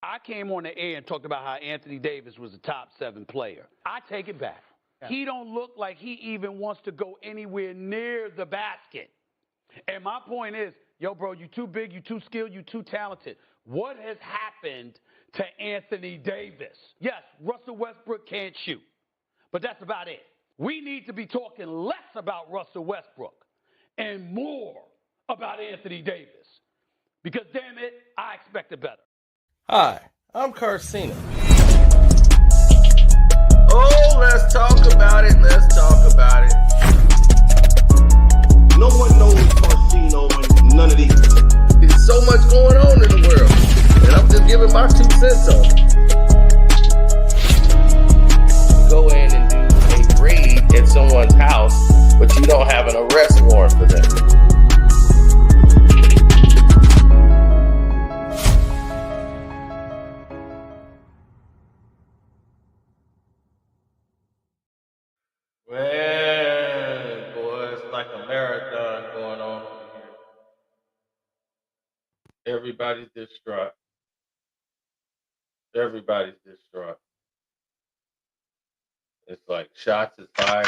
I came on the air and talked about how Anthony Davis was a top 7 player. I take it back. Yeah. He don't look like he even wants to go anywhere near the basket. And my point is, yo, bro, you too big, you too skilled, you too talented. What has happened to Anthony Davis? Yes, Russell Westbrook can't shoot, but that's about it. We need to be talking less about Russell Westbrook and more about Anthony Davis. Because, damn it, I expected better. Hi, I'm Carcino. Oh, let's talk about it. Let's talk about it. No one knows Carcino and none of these. There's so much going on in the world, and I'm just giving my 2 cents on it. Go in and do a raid at someone's house, but you don't have an arrest warrant for them. Man, boy, it's like a marathon going on over here. Everybody's distraught. Everybody's distraught. It's like shots is fired.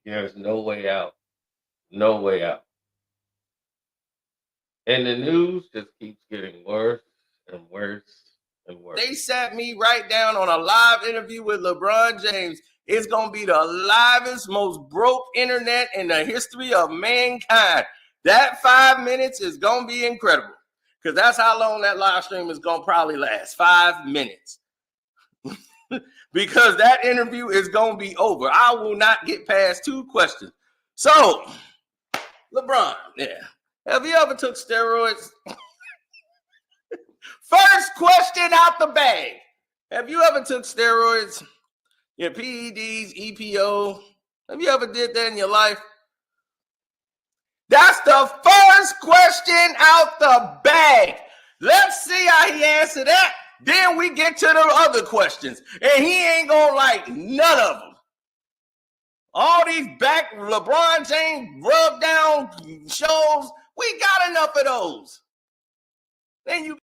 There's no way out. No way out. And the news just keeps getting worse and worse and worse. They sat me right down on a live interview with LeBron James. It's going to be the livest, most broke internet in the history of mankind. That 5 minutes is going to be incredible because that's how long that live stream is going to probably last. 5 minutes. Because that interview is going to be over. I will not get past 2 questions. So, LeBron, yeah. Have you ever took steroids? First question out the bag. Have you ever took steroids? Your PEDs, EPO? Have you ever did that in your life? That's the first question out the bag. Let's see how he answered that. Then we get to the other questions. And he ain't gonna like none of them. All these back LeBron James rub down shows, we got enough of those. Then you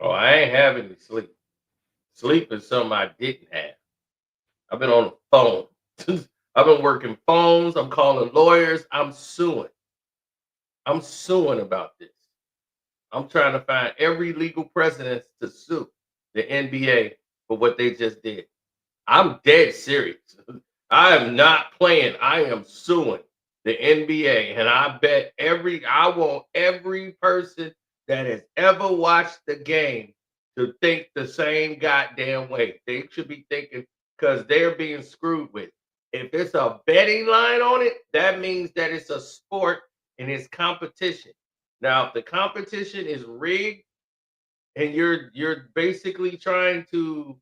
Oh, I ain't having any sleep. Sleep is something I didn't have. I've been on the phone. I've been working phones. I'm calling lawyers. I'm suing. I'm suing about this. I'm trying to find every legal precedent to sue the NBA for what they just did. I'm dead serious. I am not playing. I am suing the NBA. And I bet I want every person that has ever watched the game to think the same goddamn way. They should be thinking because they're being screwed with. If it's a betting line on it, that means that it's a sport and it's competition. Now, if the competition is rigged and you're basically trying to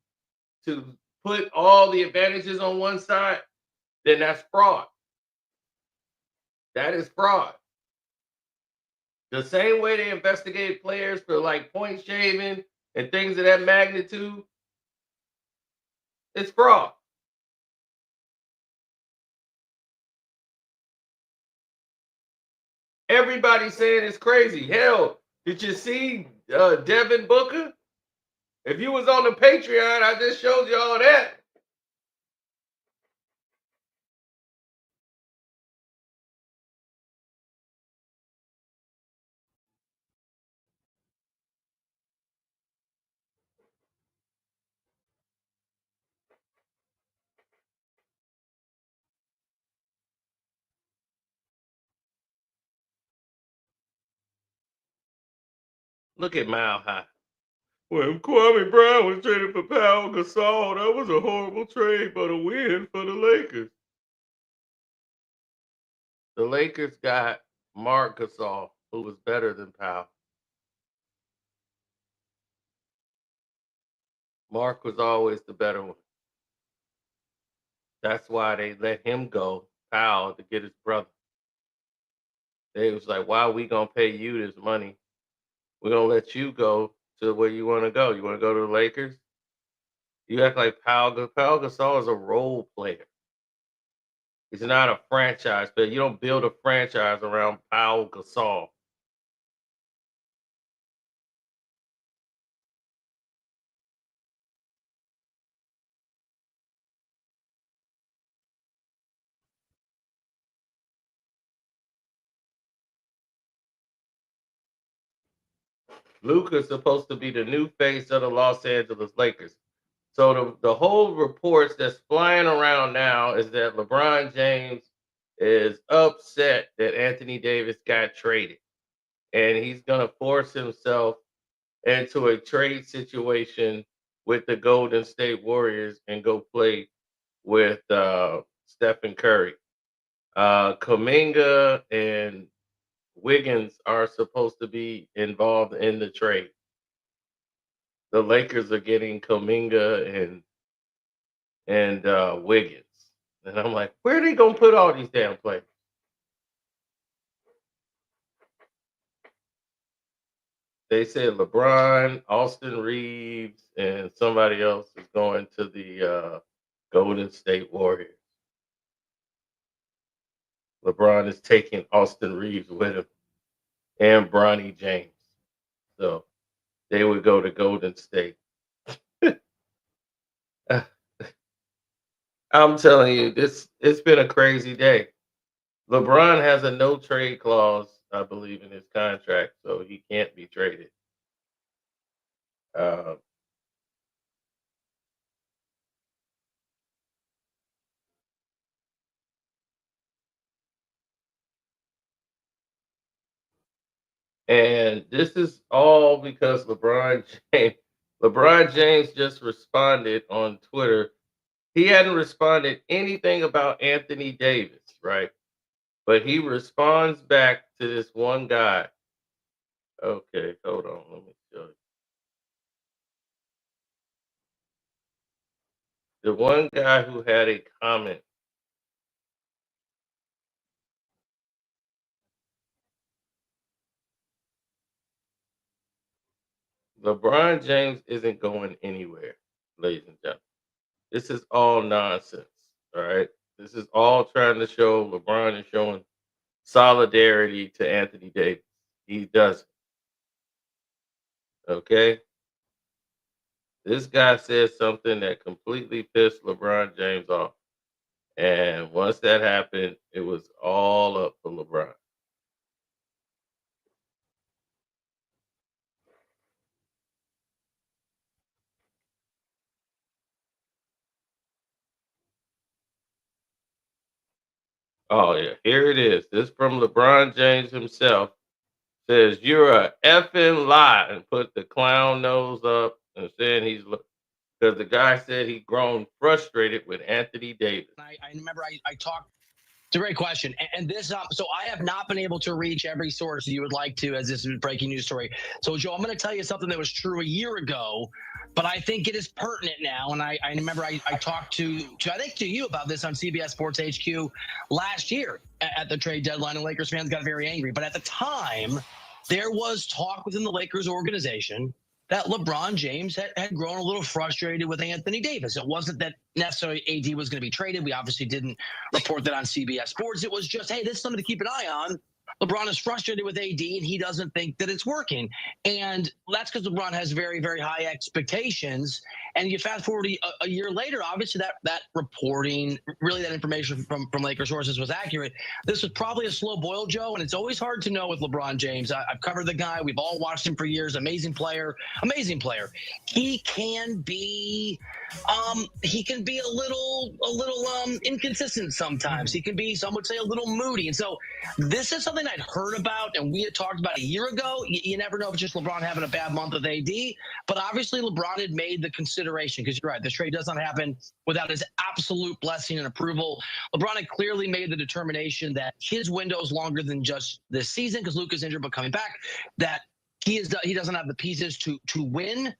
put all the advantages on one side, then that's fraud. That is fraud. The same way they investigated players for like point shaving and things of that magnitude, it's fraud. Everybody's saying it's crazy. Hell, did you see Devin Booker? If you was on the Patreon, I just showed you all that. Look at Mile High. When Kwame Brown was traded for Pau Gasol, that was a horrible trade, but a win for the Lakers. The Lakers got Mark Gasol, who was better than Pau. Mark was always the better one. That's why they let him go, Pau, to get his brother. They was like, why are we going to pay you this money? We're going to let you go to where you want to go. You want to go to the Lakers? You act like Pau Gasol is a role player. He's not a franchise player. You don't build a franchise around Pau Gasol. Luka is supposed to be the new face of the Los Angeles Lakers. So the whole reports that's flying around now is that LeBron James is upset that Anthony Davis got traded. And he's going to force himself into a trade situation with the Golden State Warriors and go play with Stephen Curry. Kuminga and Wiggins are supposed to be involved in the trade. The Lakers are getting Kuminga and Wiggins. And I'm like, where are they going to put all these damn players? They said LeBron, Austin Reeves, and somebody else is going to the Golden State Warriors. LeBron is taking Austin Reeves with him and Bronny James. So they would go to Golden State. I'm telling you, it's been a crazy day. LeBron has a no trade clause, I believe, in his contract, so he can't be traded. And this is all because LeBron James just responded on Twitter. He hadn't responded anything about Anthony Davis, right? But he responds back to this one guy. Okay, hold on. Let me show you. The one guy who had a comment. LeBron James isn't going anywhere, ladies and gentlemen. This is all nonsense, all right? This is all trying to show LeBron is showing solidarity to Anthony Davis. He doesn't. Okay? This guy said something that completely pissed LeBron James off. And once that happened, it was all up for LeBron. Oh, yeah. Here it is. This from LeBron James himself. Says, you're a effing lie, and put the clown nose up and saying he's because the guy said he'd grown frustrated with Anthony Davis. I remember I talked. It's a great question. And this, so I have not been able to reach every source you would like to, as this is a breaking news story. So, Joe, I'm going to tell you something that was true a year ago, but I think it is pertinent now. And I remember I talked to I think to you about this on CBS Sports HQ last year at the trade deadline, and Lakers fans got very angry. But at the time, there was talk within the Lakers organization that LeBron James had grown a little frustrated with Anthony Davis. It wasn't that necessarily AD was going to be traded. We obviously didn't report that on CBS Sports. It was just, hey, this is something to keep an eye on. LeBron is frustrated with AD, and he doesn't think that it's working. And that's because LeBron has very, very high expectations. And you fast forward a year later, obviously that reporting, really that information from Lakers sources was accurate. This was probably a slow boil, Joe, and it's always hard to know with LeBron James. I've covered the guy. We've all watched him for years. Amazing player. He can be a little inconsistent sometimes. He can be, some would say, a little moody. And so this is something I'd heard about and we had talked about a year ago. You never know if it's just LeBron having a bad month with AD, but obviously LeBron had made the consideration, because you're right, this trade does not happen without his absolute blessing and approval. LeBron had clearly made the determination that his window is longer than just this season, because Luka's injured but coming back, that he doesn't have the pieces to win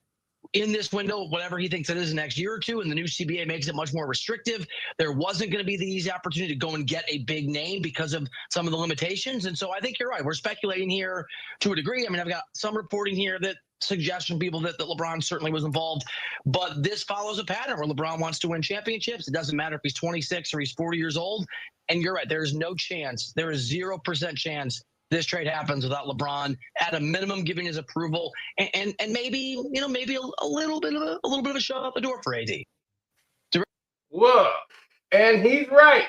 in this window, whatever he thinks it is the next year or two, and the new CBA makes it much more restrictive. There wasn't going to be the easy opportunity to go and get a big name because of some of the limitations. And so I think you're right. We're speculating here to a degree. I mean, I've got some reporting here that suggestion from people that LeBron certainly was involved. But this follows a pattern where LeBron wants to win championships. It doesn't matter if he's 26 or he's 40 years old. And you're right, there's no chance, there is 0% chance this trade happens without LeBron at a minimum giving his approval and maybe maybe a little bit of a shove out the door for AD. Whoa, and he's right.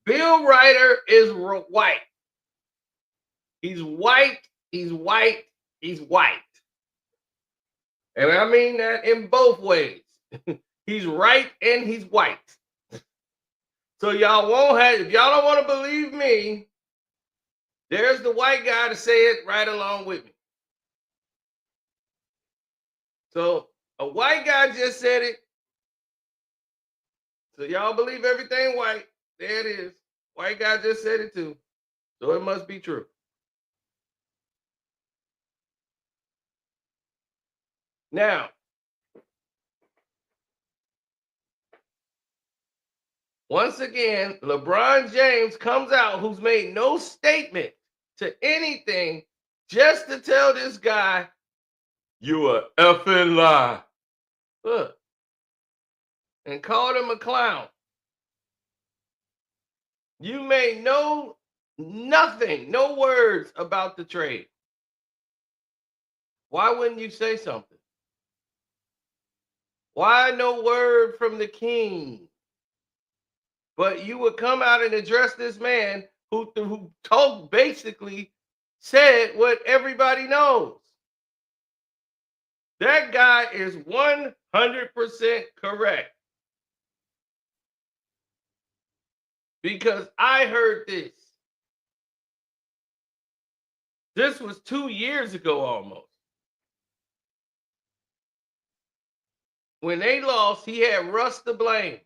Bill Ryder is white. He's white. He's white. He's white. And I mean that in both ways. He's right and he's white. So y'all won't have, if y'all don't want to believe me, there's the white guy to say it right along with me. So a white guy just said it. So y'all believe everything white. There it is. White guy just said it too. So it must be true. Now, once again, LeBron James comes out, who's made no statement to anything, just to tell this guy, you a effing lie. Look. And called him a clown. You made nothing, no words about the trade. Why wouldn't you say something? Why no word from the king? But you would come out and address this man who basically said what everybody knows. That guy is 100% correct. Because I heard this. This was 2 years ago almost. When they lost, he had Russ to blame.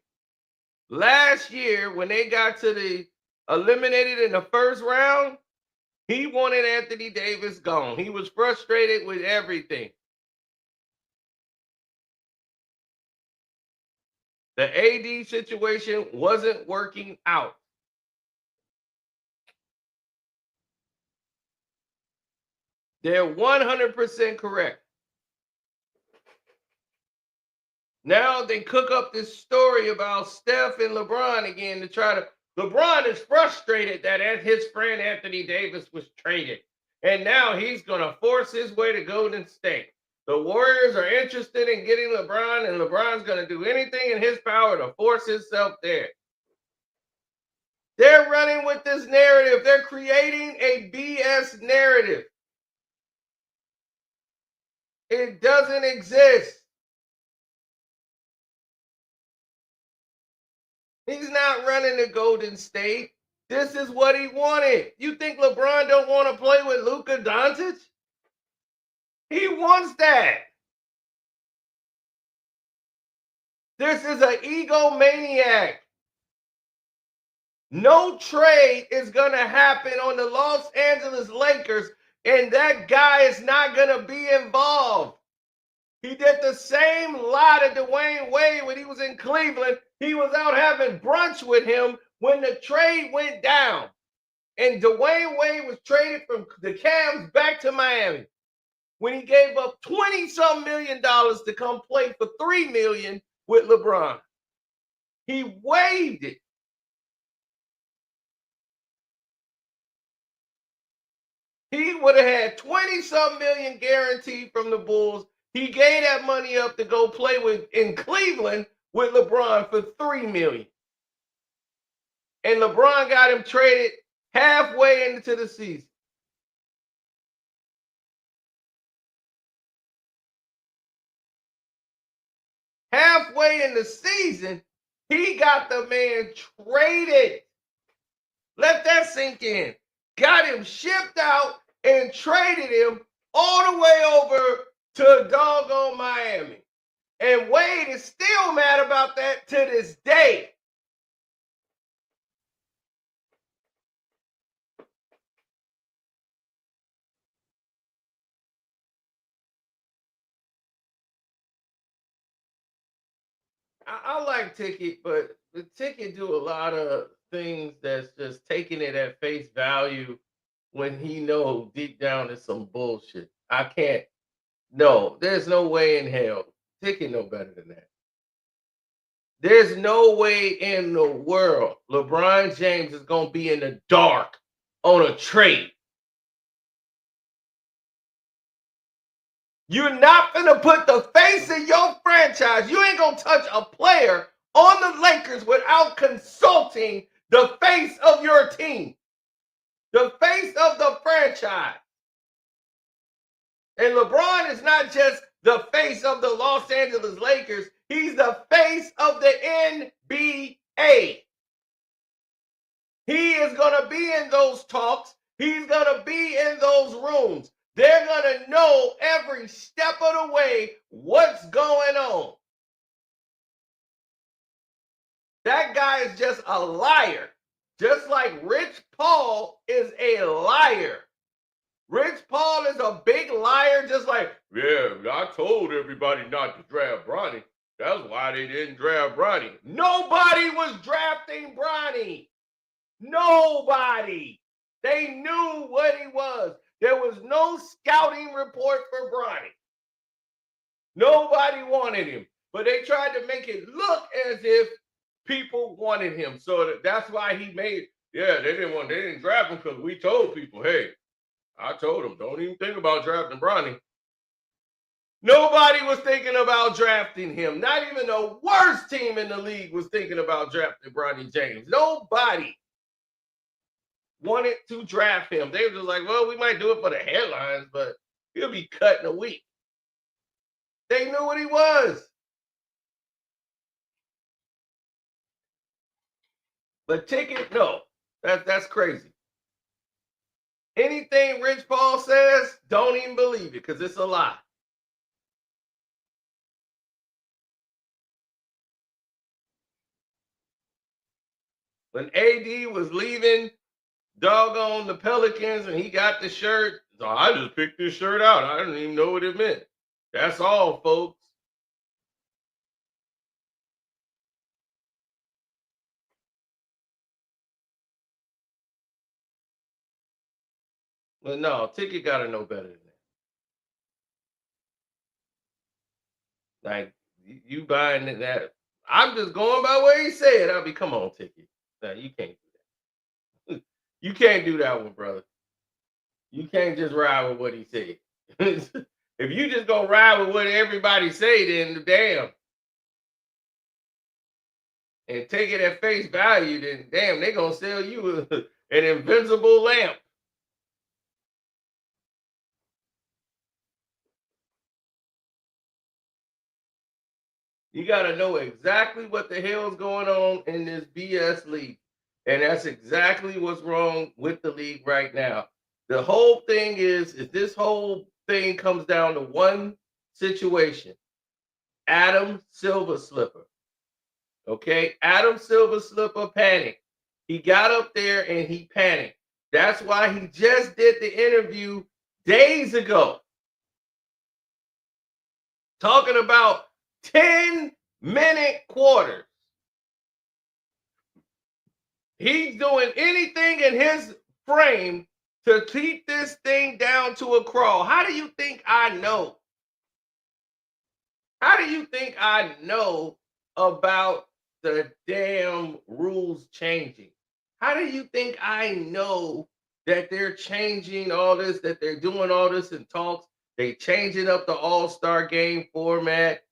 Last year, when they got to the eliminated in the first round, he wanted Anthony Davis gone. He was frustrated with everything. The AD situation wasn't working out. They're 100% correct. Now they cook up this story about Steph and LeBron again to try to. LeBron is frustrated that his friend Anthony Davis was traded. And now he's going to force his way to Golden State. The Warriors are interested in getting LeBron, and LeBron's going to do anything in his power to force himself there. They're running with this narrative. They're creating a BS narrative. It doesn't exist. He's not running to Golden State. This is what he wanted. You think LeBron don't want to play with Luka Doncic? He wants that. This is an egomaniac. No trade is going to happen on the Los Angeles Lakers, and that guy is not going to be involved. He did the same lie to Dwayne Wade when he was in Cleveland. He was out having brunch with him when the trade went down. And Dwayne Wade was traded from the Cavs back to Miami when he gave up $20-some million to come play for $3 million with LeBron. He waived it. He would have had $20-some million guaranteed from the Bulls. He gave that money up to go play in Cleveland with LeBron for $3 million. And LeBron got him traded halfway into the season. Halfway in the season, he got the man traded. Let that sink in. Got him shipped out and traded him all the way over to doggone Miami. And Wade is still mad about that to this day. I like Ticket, but the Ticket do a lot of things that's just taking it at face value when he knows deep down it's some bullshit. I can't No, there's no way in hell. Ticket no better than that. There's no way in the world LeBron James is going to be in the dark on a trade. You're not going to put the face of your franchise. You ain't going to touch a player on the Lakers without consulting the face of your team, the face of the franchise. And LeBron is not just the face of the Los Angeles Lakers. He's the face of the NBA. He is going to be in those talks. He's going to be in those rooms. They're going to know every step of the way what's going on. That guy is just a liar. Just like Rich Paul is a liar. Rich Paul is a big liar, just like, yeah, I told everybody not to draft Bronny. That's why they didn't draft Bronny. Nobody was drafting Bronny. Nobody. They knew what he was. There was no scouting report for Bronny. Nobody wanted him. But they tried to make it look as if people wanted him. So that's why he made, they didn't draft him because we told people, hey, I told them, don't even think about drafting Bronny. Nobody was thinking about drafting him. Not even the worst team in the league was thinking about drafting Bronny James. Nobody wanted to draft him. They were just like, well, we might do it for the headlines, but he'll be cut in a week. They knew what he was. But ticket, no. That's crazy. Anything Rich Paul says, don't even believe it because it's a lie. When AD was leaving doggone the Pelicans and he got the shirt, so I just picked this shirt out. I didn't even know what it meant. That's all, folks. But no, ticket got to know better than that. Like, you buying that. I'm just going by what he said. I'll be, come on, ticket. No, you can't do that. You can't do that one, brother. You can't just ride with what he said. If you just go ride with what everybody say, then damn. And take it at face value, then damn, they're going to sell you an invincible lamp. You got to know exactly what the hell's going on in this BS league. And that's exactly what's wrong with the league right now. The whole thing is this whole thing comes down to one situation. Adam Silver Slipper. Okay? Adam Silver Slipper panicked. He got up there and he panicked. That's why he just did the interview days ago. Talking about 10-minute quarters. He's doing anything in his frame to keep this thing down to a crawl. How do you think I know? How do you think I know about the damn rules changing? How do you think I know that they're changing all this, that they're doing all this in talks? They changing up the All-Star game format.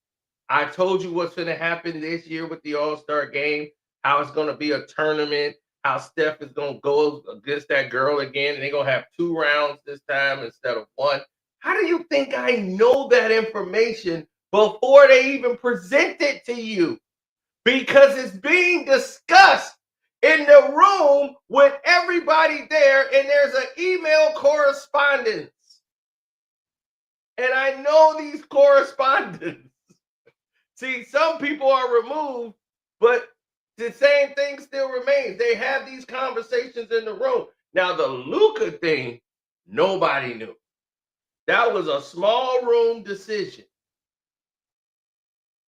I told you what's going to happen this year with the All-Star game, how it's going to be a tournament, how Steph is going to go against that girl again, and they're going to have 2 rounds this time instead of 1. How do you think I know that information before they even present it to you? Because it's being discussed in the room with everybody there, and there's an email correspondence. And I know these correspondents. See, some people are removed, but the same thing still remains. They have these conversations in the room. Now, the Luka thing, nobody knew. That was a small room decision.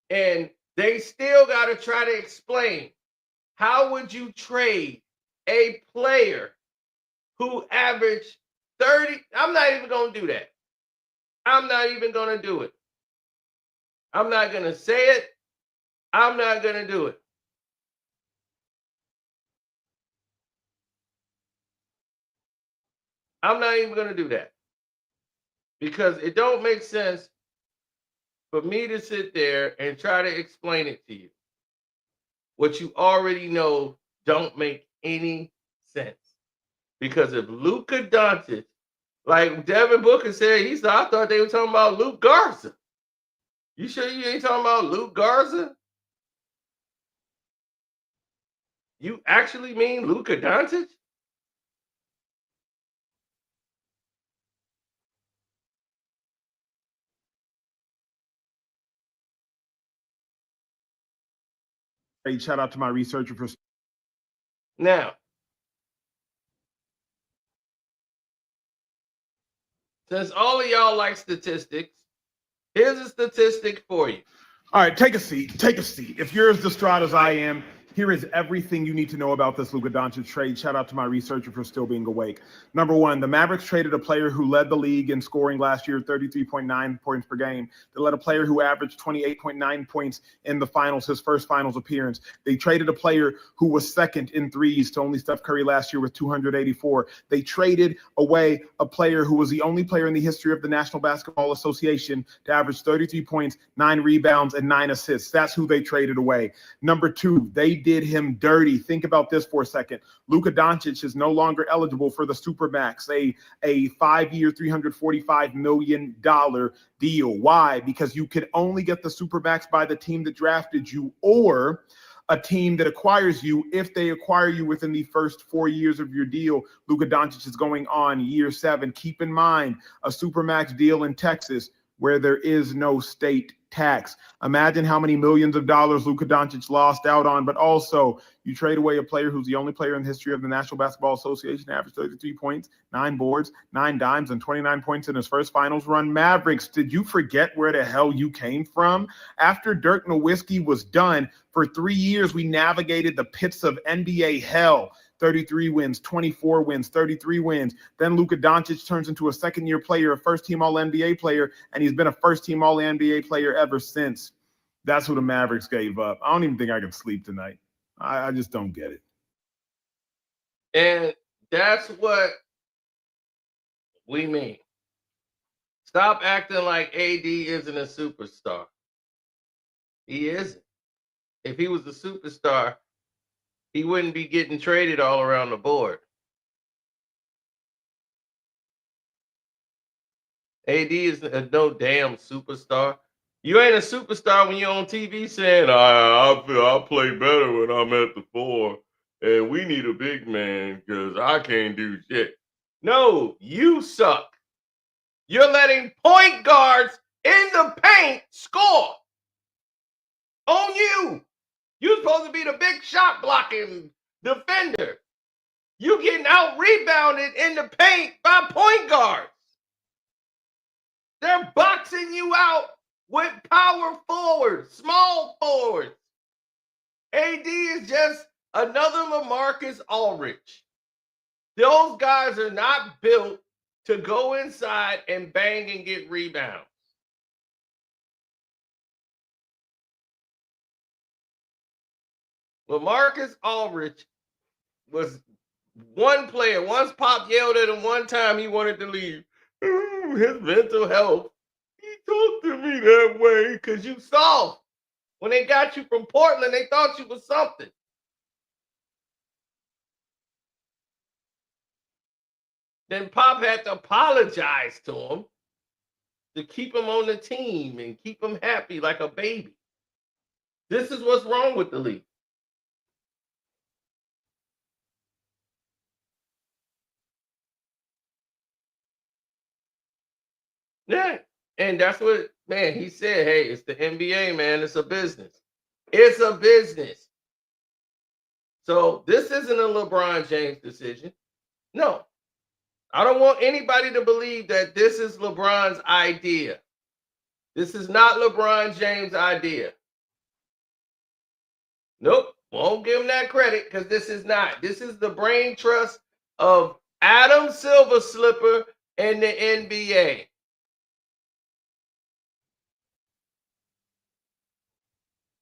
And they still got to try to explain, how would you trade a player who averaged 30? I'm not even going to do that. I'm not even going to do it. I'm not going to say it. I'm not going to do it. I'm not even going to do that. Because it don't make sense for me to sit there and try to explain it to you. What you already know don't make any sense. Because if Luka Doncic, like Devin Booker said, I thought they were talking about Luke Garza. You sure you ain't talking about Luke Garza? You actually mean Luka Doncic? Hey, shout out to my researcher for. Now, since all of y'all like statistics, here's a statistic for you. All right, take a seat. Take a seat. If you're as distraught as I am, here is everything you need to know about this Luka Doncic trade. Shout out to my researcher for still being awake. Number one, the Mavericks traded a player who led the league in scoring last year, 33.9 points per game. They led a player who averaged 28.9 points in the finals, his first finals appearance. They traded a player who was second in threes to only Steph Curry last year with 284. They traded away a player who was the only player in the history of the National Basketball Association to average 33 points, 9 rebounds, and 9 assists. That's who they traded away. Number two, they did him dirty. Think about this for a second. Luka Doncic is no longer eligible for the Supermax, a 5-year, $345 million deal. Why? Because you can only get the Supermax by the team that drafted you or a team that acquires you. If they acquire you within the first 4 years of your deal, Luka Doncic is going on year 7. Keep in mind, a Supermax deal in Texas where there is no state tax. Imagine how many millions of dollars Luka Doncic lost out on, but also you trade away a player who's the only player in the history of the National Basketball Association to average 33 points, 9 boards, 9 dimes, and 29 points in his first finals run. Mavericks, did you forget where the hell you came from? After Dirk Nowitzki was done, for 3 years we navigated the pits of NBA hell. 33 wins, 24 wins, 33 wins. Then Luka Doncic turns into a second-year player, a first-team All-NBA player, and he's been a first-team All-NBA player ever since. That's who the Mavericks gave up. I don't even think I can sleep tonight. I just don't get it. And that's what we mean. Stop acting like AD isn't a superstar. He isn't. If he was a superstar, he wouldn't be getting traded all around the board. AD is no damn superstar. You ain't a superstar when you're on TV saying, I play better when I'm at the 4, and we need a big man because I can't do shit. No, you suck. You're letting point guards in the paint score on you. You're supposed to be the big shot blocking defender. You getting out rebounded in the paint by point guards. They're boxing you out with power forwards, small forwards. AD is just another LaMarcus Aldridge. Those guys are not built to go inside and bang and get rebounds. LaMarcus Aldridge was one player. Once Pop yelled at him one time, he wanted to leave. His mental health. He talked to me that way because you soft. When they got you from Portland, they thought you was something. Then Pop had to apologize to him to keep him on the team and keep him happy like a baby. This is what's wrong with the league. Yeah. And that's what, man, he said, hey, it's the NBA, man. It's a business. It's a business. So this isn't a LeBron James decision. No. I don't want anybody to believe that this is LeBron's idea. This is not LeBron James' idea. Nope. Won't give him that credit because this is not. This is the brain trust of Adam Silver Slipper and the NBA.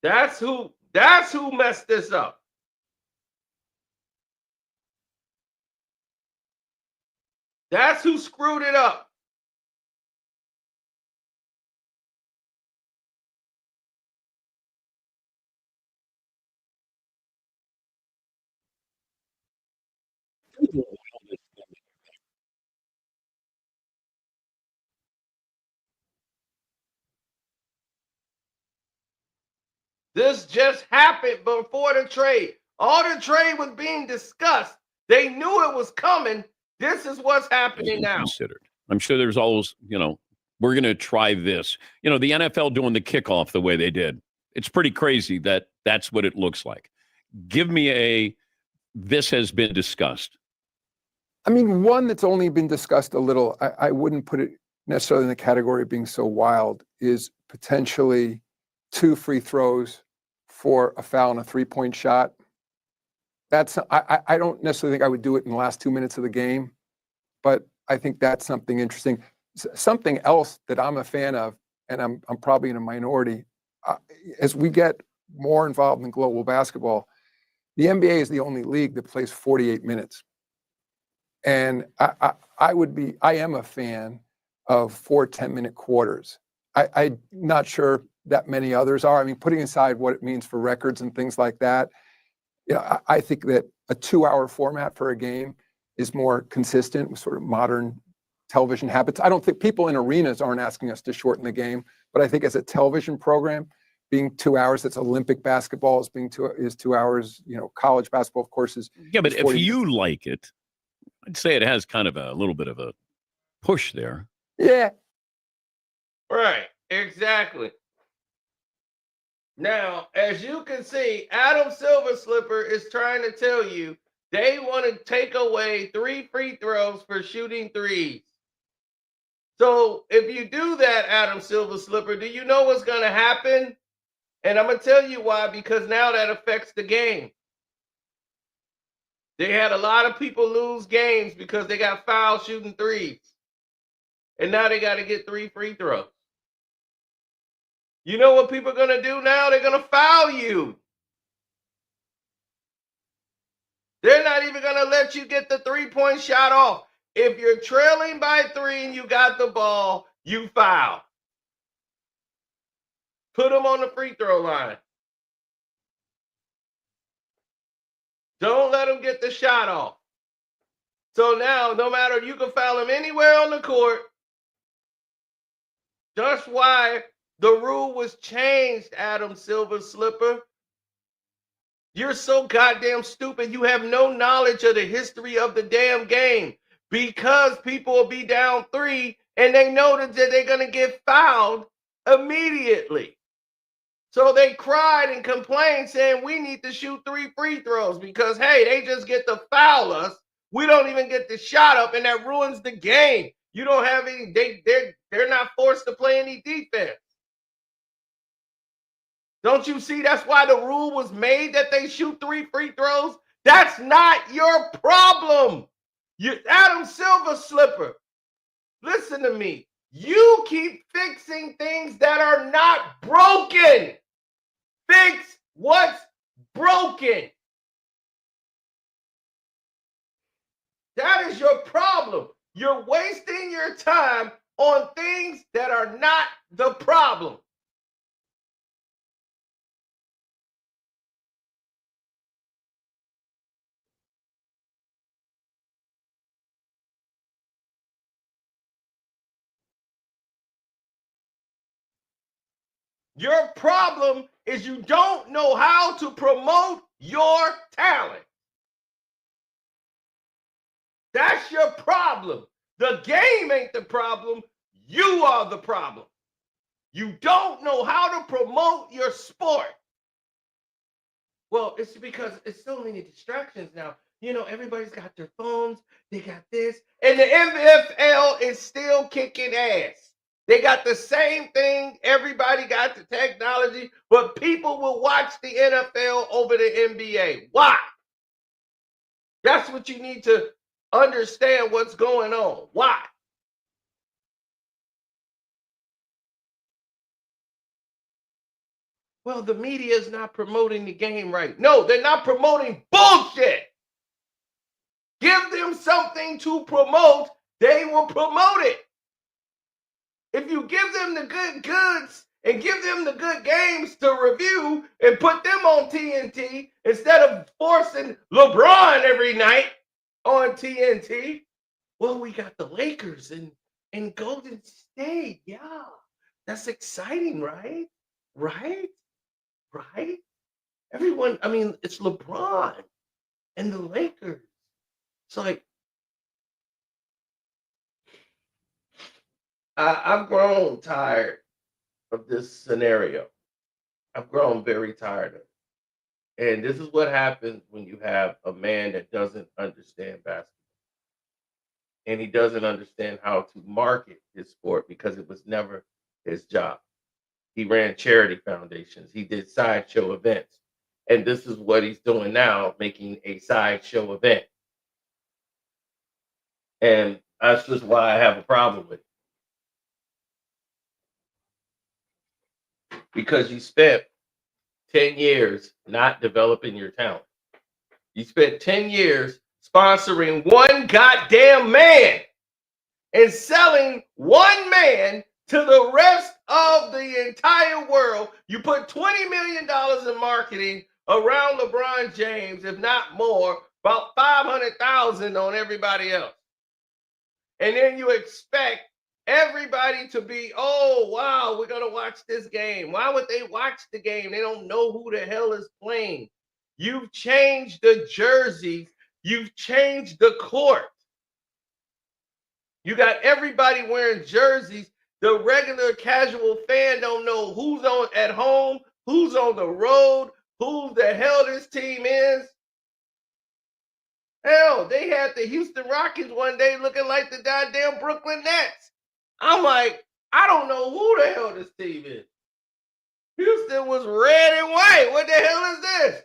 That's who messed this up. That's who screwed it up. This just happened before the trade. All the trade was being discussed. They knew it was coming. This is what's happening now. Considered. I'm sure there's always, we're going to try this. The NFL doing the kickoff the way they did. It's pretty crazy that that's what it looks like. Give me this has been discussed. I mean, one that's only been discussed a little, I wouldn't put it necessarily in the category of being so wild, is potentially 2 free throws for a foul and a 3-point shot. That's I don't necessarily think I would do it in the last 2 minutes of the game, but I think that's something interesting. Something else that I'm a fan of, and I'm probably in a minority, as we get more involved in global basketball, the NBA is the only league that plays 48 minutes. And I am a fan of 4 10-minute quarters. I'm not sure that many others are. I mean, putting aside what it means for records and things like that, I think that a 2-hour format for a game is more consistent with sort of modern television habits. I don't think people in arenas aren't asking us to shorten the game, but I think as a television program, being 2 hours, that's Olympic basketball is 2 hours. College basketball, of course, is but is if 40 you minutes. like it, I'd say it has kind of a little bit of a push there. Yeah. Right, exactly. Now, as you can see, Adam Silver Slipper is trying to tell you they want to take away 3 free throws for shooting threes. So if you do that, Adam Silver Slipper, do you know what's going to happen? And I'm going to tell you why, because now that affects the game. They had a lot of people lose games because they got fouled shooting threes. And now they got to get 3 free throws. You know what people are going to do now? They're going to foul you. They're not even going to let you get the 3-point shot off. If you're trailing by 3 and you got the ball, you foul. Put them on the free throw line. Don't let them get the shot off. So now, no matter, you can foul them anywhere on the court. That's why the rule was changed, Adam Silver Slipper. You're so goddamn stupid. You have no knowledge of the history of the damn game, because people will be down 3 and they know that they're going to get fouled immediately. So they cried and complained, saying we need to shoot 3 free throws because, hey, they just get to foul us. We don't even get the shot up, and that ruins the game. You don't have any, they're not forced to play any defense. Don't you see that's why the rule was made that they shoot 3 free throws? That's not your problem. Adam Silver Slipper, listen to me. You keep fixing things that are not broken. Fix what's broken. That is your problem. You're wasting your time on things that are not the problem. Your problem is you don't know how to promote your talent. That's your problem. The game ain't the problem. You are the problem. You don't know how to promote your sport. Well, it's because it's so many distractions now. Everybody's got their phones. They got this. And the NFL is still kicking ass. They got the same thing. Everybody got the technology, but people will watch the NFL over the NBA. Why? That's what you need to understand, what's going on. Why? well, the media is not promoting the game right. No, they're not promoting bullshit. Give them something to promote, they will promote it. If you give them the good goods and give them the good games to review and put them on TNT instead of forcing LeBron every night on TNT, well, we got the Lakers and Golden State. Yeah, that's exciting, right? Right? Right? Everyone, I mean, it's LeBron and the Lakers. It's like, I've grown tired of this scenario. I've grown very tired of it. And this is what happens when you have a man that doesn't understand basketball. And he doesn't understand how to market his sport because it was never his job. He ran charity foundations. He did sideshow events. And this is what he's doing now, making a sideshow event. And that's just why I have a problem with it. Because you spent 10 years not developing your talent. You spent 10 years sponsoring one goddamn man and selling one man to the rest of the entire world. You put $20 million in marketing around LeBron James, if not more, about $500,000 on everybody else. And then you expect everybody to be, oh, wow, we're going to watch this game. Why would they watch the game? They don't know who the hell is playing. You've changed the jerseys. You've changed the court. You got everybody wearing jerseys. The regular casual fan don't know who's on at home, who's on the road, who the hell this team is. Hell, they had the Houston Rockets one day looking like the goddamn Brooklyn Nets. I'm like, I don't know who the hell this team is. Houston was red and white. What the hell is this?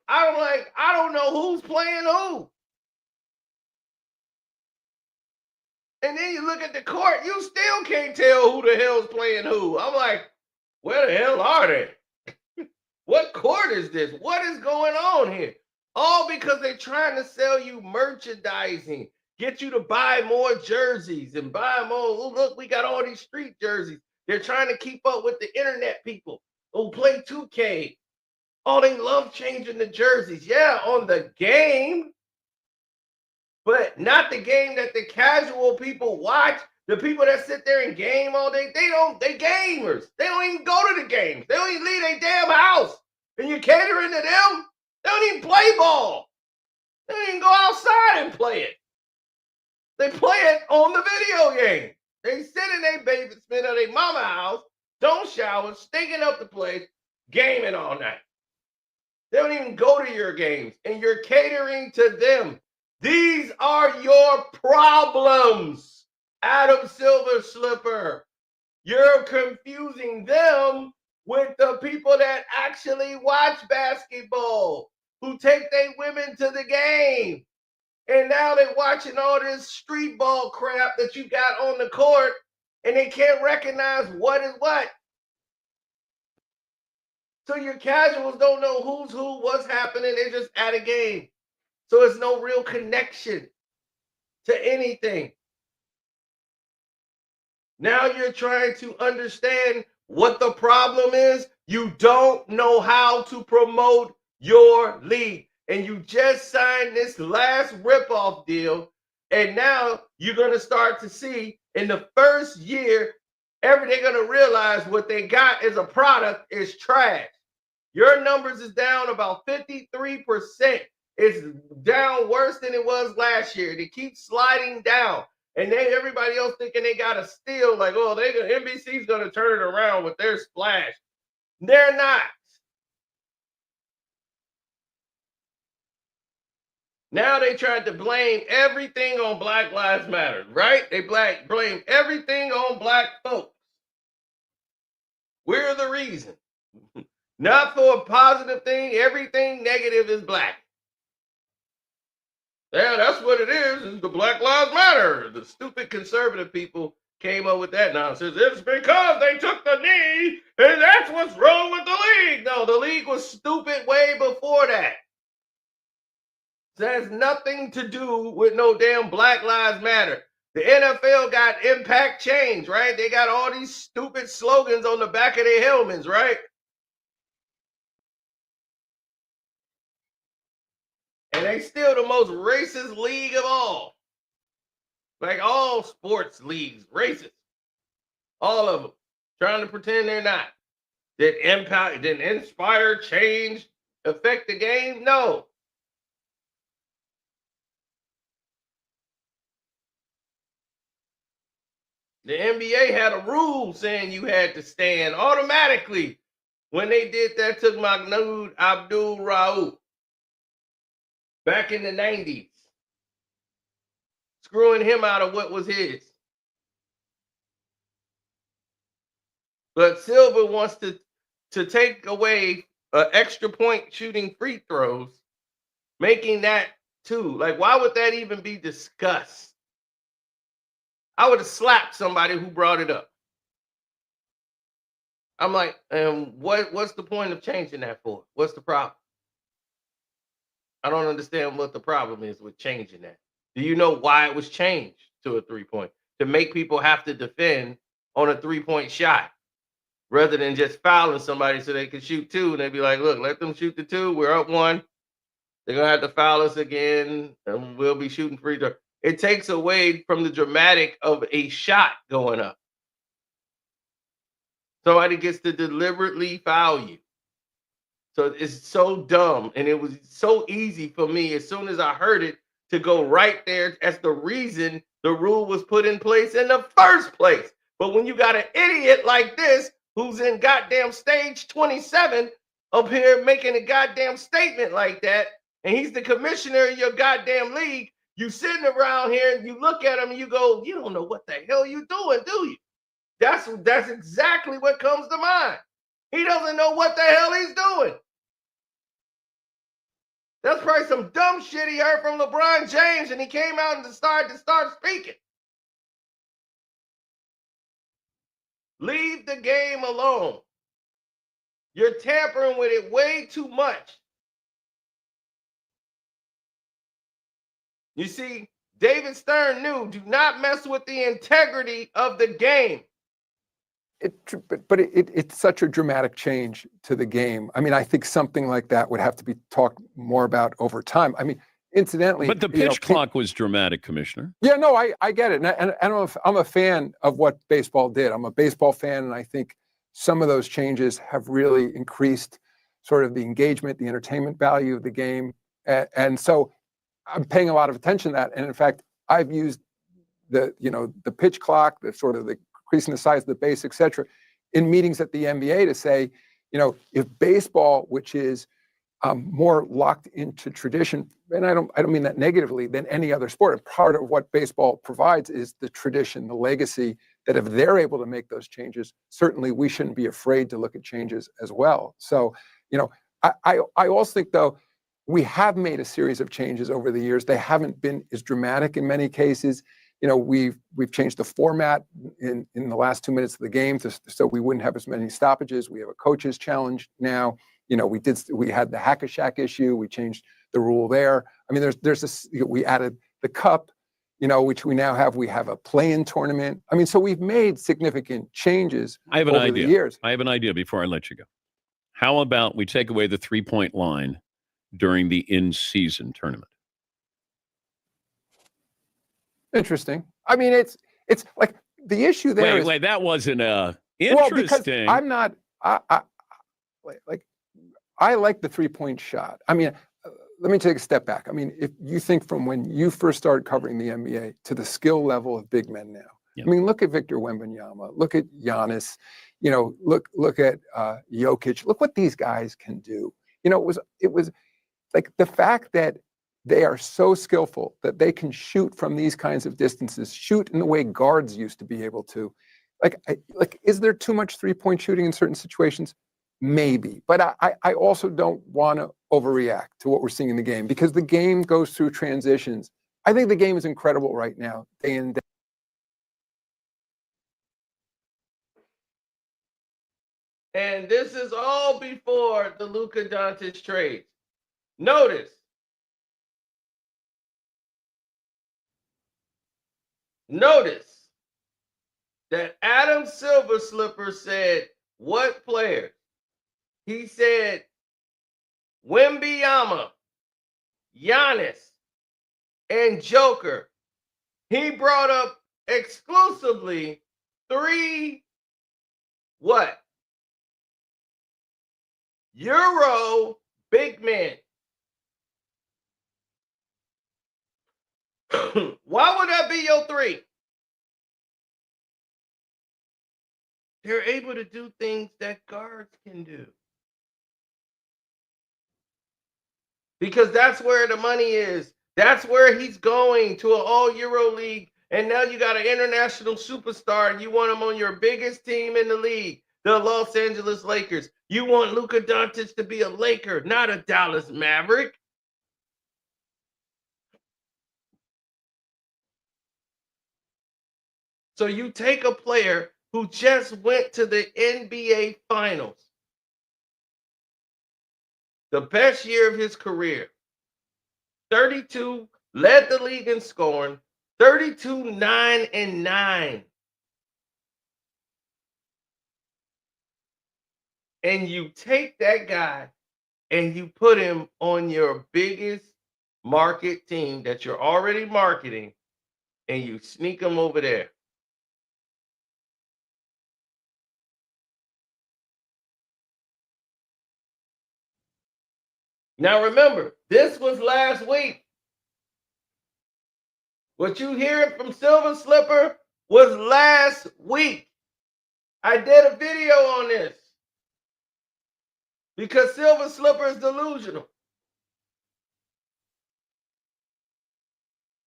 I'm like, I don't know who's playing who. And then you look at the court, you still can't tell who the hell's playing who. I'm like, where the hell are they? What court is this? What is going on here? All because they're trying to sell you merchandising, get you to buy more jerseys and buy more. Oh, look, we got all these street jerseys. They're trying to keep up with the internet people who play 2K. Oh, they love changing the jerseys. Yeah, on the game, but not the game that the casual people watch. The people that sit there and game all day, they gamers. They don't even go to the games. They don't even leave their damn house. And you're catering to them? They don't even play ball. They don't even go outside and play it. They play it on the video game. They sit in their basement or their mama house, don't shower, stinking up the place, gaming all night. They don't even go to your games, and you're catering to them. These are your problems, Adam Silver Slipper. You're confusing them with the people that actually watch basketball, who take their women to the game. And now they're watching all this street ball crap that you got on the court, and they can't recognize what is what. So your casuals don't know who's who, what's happening. They're just at a game. So it's no real connection to anything. Now you're trying to understand what the problem is. You don't know how to promote your league. And you just signed this last ripoff deal. And now you're going to start to see in the first year, they're going to realize what they got as a product is trash. Your numbers is down about 53%. It's down worse than it was last year. They keep sliding down. And then everybody else thinking they got a steal, like, oh, NBC's going to turn it around with their splash. They're not. Now they tried to blame everything on Black Lives Matter, right? They blame everything on black folks. We're the reason. Not for a positive thing. Everything negative is black. Yeah, that's what it is the Black Lives Matter. The stupid conservative people came up with that nonsense. It's because they took the knee, and that's what's wrong with the league. No, the league was stupid way before that. That has nothing to do with no damn Black Lives Matter. The NFL got impact change, right? They got all these stupid slogans on the back of their helmets, right? And they still the most racist league of all. Like all sports leagues, racist. All of them. Trying to pretend they're not. Did impact, did inspire change affect the game? No. The NBA had a rule saying you had to stand automatically when they did that to Mahmoud Abdul Rauf back in the 90s, screwing him out of what was his. But Silver wants to take away extra point shooting free throws, making that too. Like, why would that even be discussed? I would have slapped somebody who brought it up. I'm like, what's the point of changing that for? What's the problem? I don't understand what the problem is with changing that. Do you know why it was changed to a 3-point? To make people have to defend on a 3-point shot rather than just fouling somebody so they can shoot 2. And they'd be like, look, let them shoot the 2. We're up 1. They're going to have to foul us again, and we'll be shooting free throw. It takes away from the dramatic of a shot going up. Somebody gets to deliberately foul you. So it's so dumb. And it was so easy for me as soon as I heard it to go right there as the reason the rule was put in place in the first place. But when you got an idiot like this who's in goddamn stage 27 up here making a goddamn statement like that, and he's the commissioner of your goddamn league, you sitting around here and you look at him and you go, you don't know what the hell you doing, do you? That's exactly what comes to mind. He doesn't know what the hell he's doing. That's probably some dumb shit he heard from LeBron James, and he came out and decided to start speaking. Leave the game alone. You're tampering with it way too much. You see, David Stern knew, do not mess with the integrity of the game. But it's such a dramatic change to the game. I mean, I think something like that would have to be talked more about over time. I mean, incidentally, but the pitch clock was dramatic, Commissioner. Yeah, no, I get it, and I'm a fan of what baseball did. I'm a baseball fan, and I think some of those changes have really increased sort of the engagement, the entertainment value of the game, and so I'm paying a lot of attention to that. And in fact, I've used the pitch clock, the sort of the increasing the size of the base, et cetera, in meetings at the NBA to say, if baseball, which is more locked into tradition, and I don't mean that negatively, than any other sport, and part of what baseball provides is the tradition, the legacy, that if they're able to make those changes, certainly we shouldn't be afraid to look at changes as well. So, I also think, though, we have made a series of changes over the years. They haven't been as dramatic in many cases. We've changed the format in the last 2 minutes of the game so we wouldn't have as many stoppages. We have a coaches challenge now. We had the hack-a-shack issue. We changed the rule there. I mean, we added the cup, which we now have. We have a play-in tournament. I mean, so we've made significant changes over the years. I have an idea before I let you go. How about we take away the 3-point line during the in-season tournament? Interesting. I mean, it's like the issue there. Wait, that wasn't interesting. Well, because I'm not. I like the 3-point shot. I mean, let me take a step back. I mean, if you think from when you first started covering the NBA to the skill level of big men now. Yep. I mean, look at Victor Wembanyama. Look at Giannis. Look at Jokic. Look what these guys can do. It was like the fact that they are so skillful that they can shoot from these kinds of distances, shoot in the way guards used to be able to. Is there too much 3-point shooting in certain situations? Maybe. But I also don't want to overreact to what we're seeing in the game because the game goes through transitions. I think the game is incredible right now, day in, day And this is all before the Luka Doncic trade. Notice that Adam Silver Slipper said, what players? He said, Wembanyama, Giannis, and Joker. He brought up exclusively 3 what? Euro big men. Why would that be your 3? They're able to do things that guards can do. Because that's where the money is. That's where he's going, to an all-Euro league. And now you got an international superstar and you want him on your biggest team in the league, the Los Angeles Lakers. You want Luka Doncic to be a Laker, not a Dallas Maverick. So you take a player who just went to the NBA Finals, the best year of his career, 32, led the league in scoring, 32, 9, and 9. And you take that guy and you put him on your biggest market team that you're already marketing, and you sneak him over there. Now remember, this was last week. What you hearing from Silver Slipper was last week. I did a video on this because Silver Slipper is delusional.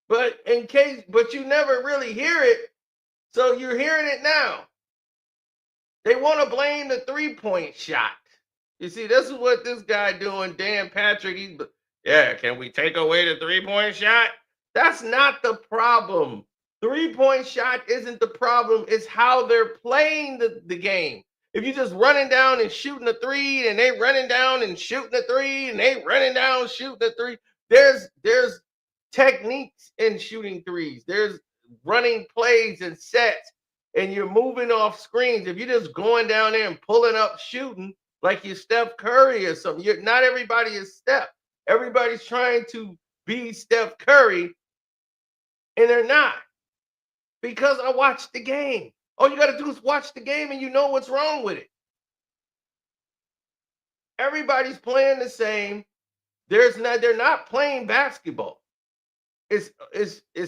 But you never really hear it, so you're hearing it now. They want to blame the 3-point shot. You see, this is what this guy doing, Dan Patrick. Can we take away the 3-point shot? That's not the problem. 3-point shot isn't the problem. It's how they're playing the game. If you're just running down and shooting a 3, and they running down and shooting a 3, and they running down shooting a 3, there's techniques in shooting 3s. There's running plays and sets, and you're moving off screens. If you're just going down there and pulling up shooting like you're Steph Curry or something, not everybody is Steph. Everybody's trying to be Steph Curry, and they're not. Because I watched the game. All you got to do is watch the game and you know what's wrong with it. Everybody's playing the same. They're not playing basketball. It's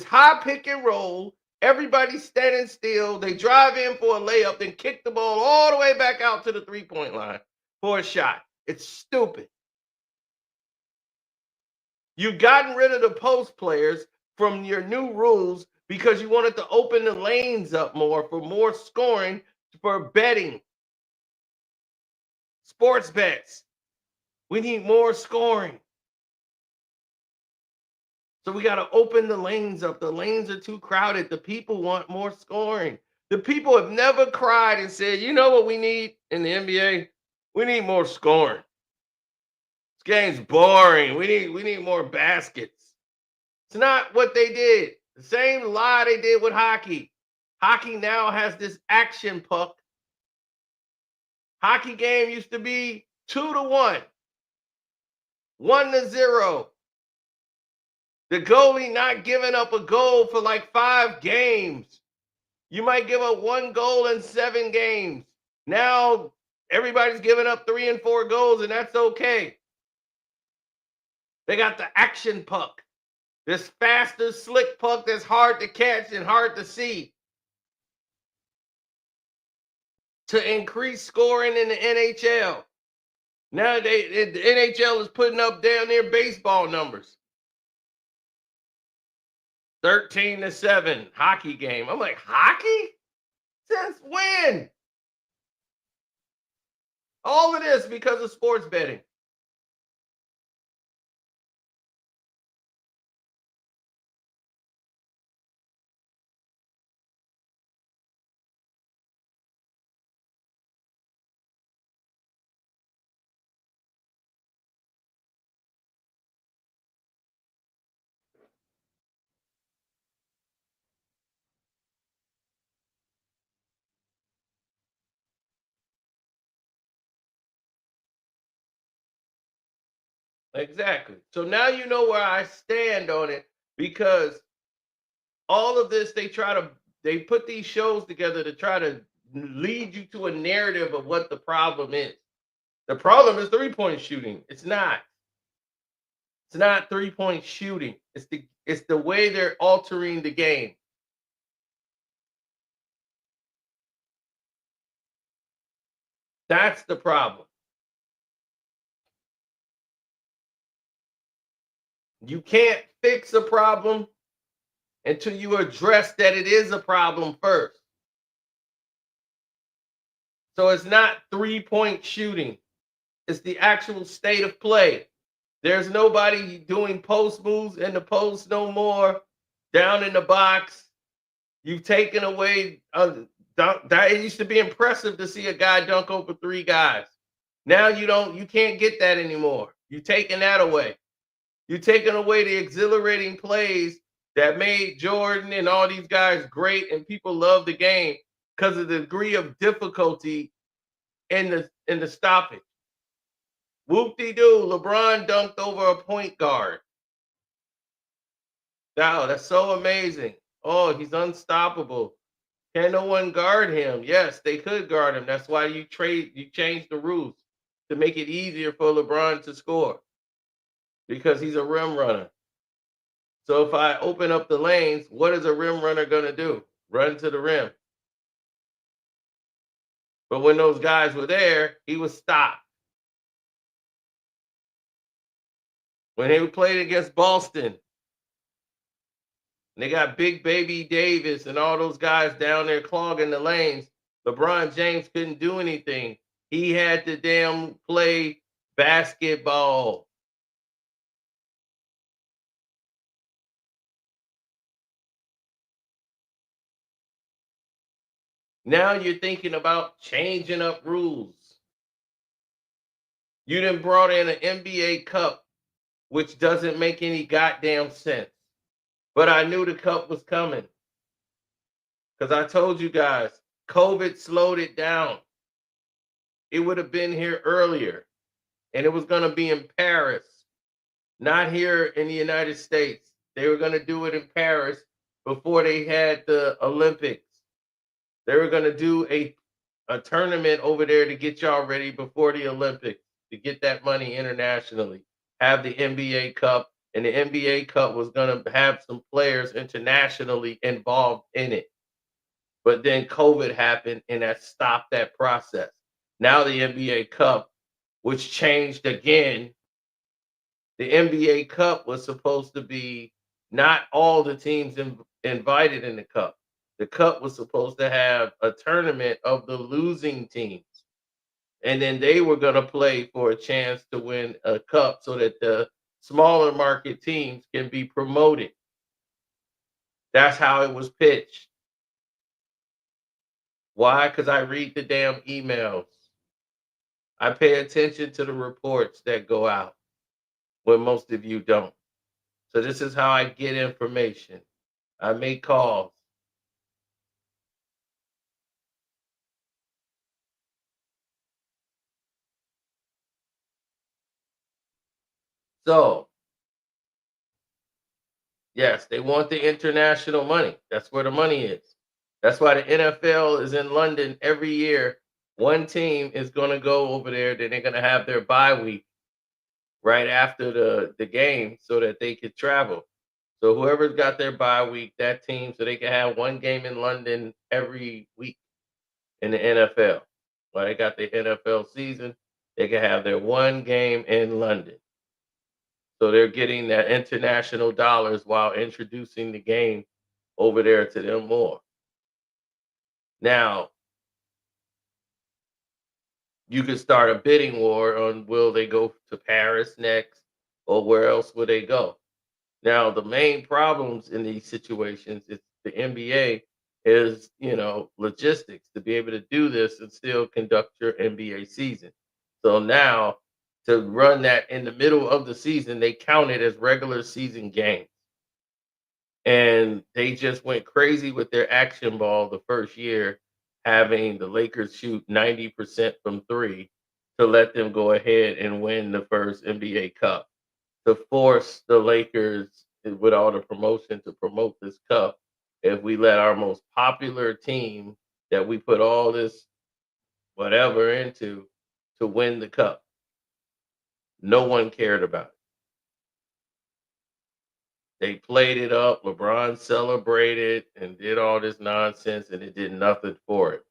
high pick and roll. Everybody's standing still. They drive in for a layup, then kick the ball all the way back out to the 3-point line for a shot. It's stupid. You've gotten rid of the post players from your new rules because you wanted to open the lanes up more for more scoring, for betting. Sports bets. We need more scoring. So we got to open the lanes up. The lanes are too crowded. The people want more scoring. The people have never cried and said, you know what we need in the NBA? We need more scoring. This game's boring. We need more baskets. It's not what they did. The same lie they did with hockey. Hockey now has this action puck. Hockey game used to be 2-1, 1-0. The goalie not giving up a goal for like 5 games. You might give up 1 goal in 7 games. Now everybody's giving up 3 and 4 goals, and that's okay. They got the action puck. This faster, slick puck that's hard to catch and hard to see. To increase scoring in the NHL. Now the NHL is putting up down their baseball numbers. 13-7 hockey game. I'm like, hockey? Since when? All of this because of sports betting. Exactly. So now you know where I stand on it, because all of this, they put these shows together to try to lead you to a narrative of what the problem is. The problem is 3-point shooting. It's not. It's not 3-point shooting. It's the way they're altering the game. That's the problem. You can't fix a problem until you address that it is a problem first. So it's not 3-point shooting. It's the actual state of play. There's nobody doing post moves in the post no more. Down in the box, you've taken away. That it used to be impressive to see a guy dunk over 3 guys. Now you don't. You can't get that anymore. You're taking that away. You're taking away the exhilarating plays that made Jordan and all these guys great, and people love the game because of the degree of difficulty in the stoppage. Whoop-de-doo, LeBron dunked over a point guard. Wow, that's so amazing. Oh, he's unstoppable. Can no one guard him? Yes, they could guard him. That's why you change the rules to make it easier for LeBron to score, because he's a rim runner. So if I open up the lanes, what is a rim runner going to do? Run to the rim. But when those guys were there, he was stopped. When they played against Boston, and they got Big Baby Davis and all those guys down there clogging the lanes, LeBron James couldn't do anything. He had to damn play basketball. Now you're thinking about changing up rules. You done brought in an NBA Cup, which doesn't make any goddamn sense. But I knew the cup was coming, because I told you guys, COVID slowed it down. It would have been here earlier, and it was going to be in Paris, not here in the United States. They were going to do it in Paris before they had the Olympics. They were going to do a tournament over there to get y'all ready before the Olympics, to get that money internationally, have the NBA Cup, and the NBA Cup was going to have some players internationally involved in it. But then COVID happened, and that stopped that process. Now the NBA Cup, which changed again, the NBA Cup was supposed to be not all the teams invited in the Cup. The Cup was supposed to have a tournament of the losing teams. And then they were going to play for a chance to win a cup so that the smaller market teams can be promoted. That's how it was pitched. Why? Because I read the damn emails. I pay attention to the reports that go out when most of you don't. So this is how I get information. I make calls. So, yes, they want the international money. That's where the money is. That's why the NFL is in London every year. One team is going to go over there, then they're going to have their bye week right after the game so that they could travel. So whoever's got their bye week, that team, so they can have one game in London every week in the NFL. While they got the NFL season, they can have their one game in London. So they're getting that international dollars while introducing the game over there to them more. Now, you could start a bidding war on will they go to Paris next or where else will they go? Now, the main problems in these situations is the NBA is, logistics to be able to do this and still conduct your NBA season. So now to run that in the middle of the season, they count it as regular season games. And they just went crazy with their action ball the first year, having the Lakers shoot 90% from 3 to let them go ahead and win the first NBA Cup. to force the Lakers with all the promotion to promote this cup if we let our most popular team that we put all this whatever into to win the cup. No one cared about it. They played it up. LeBron celebrated and did all this nonsense, and it did nothing for it.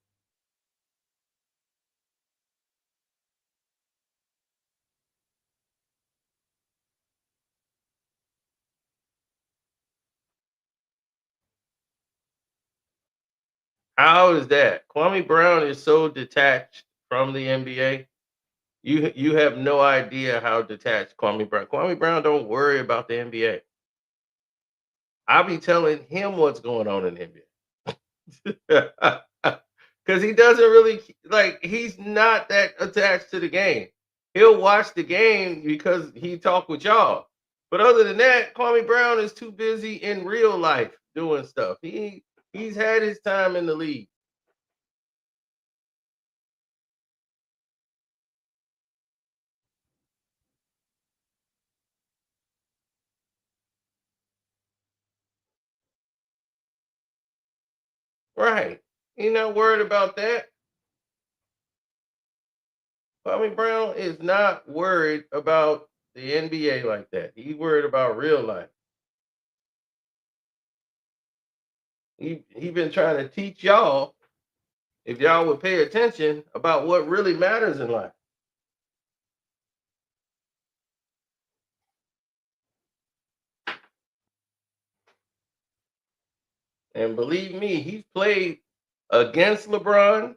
How is that? Kwame Brown is so detached from the NBA. You have no idea how detached Kwame Brown. Kwame Brown don't worry about the NBA. I'll be telling him what's going on in the NBA. Because he doesn't really like he's not that attached to the game. He'll watch the game because he talk with y'all. But other than that, Kwame Brown is too busy in real life doing stuff. He's had his time in the league. Right. He's not worried about that. Kwame Brown is not worried about the NBA like that. He's worried about real life. He been trying to teach y'all, if y'all would pay attention, about what really matters in life. And believe me, he's played against LeBron,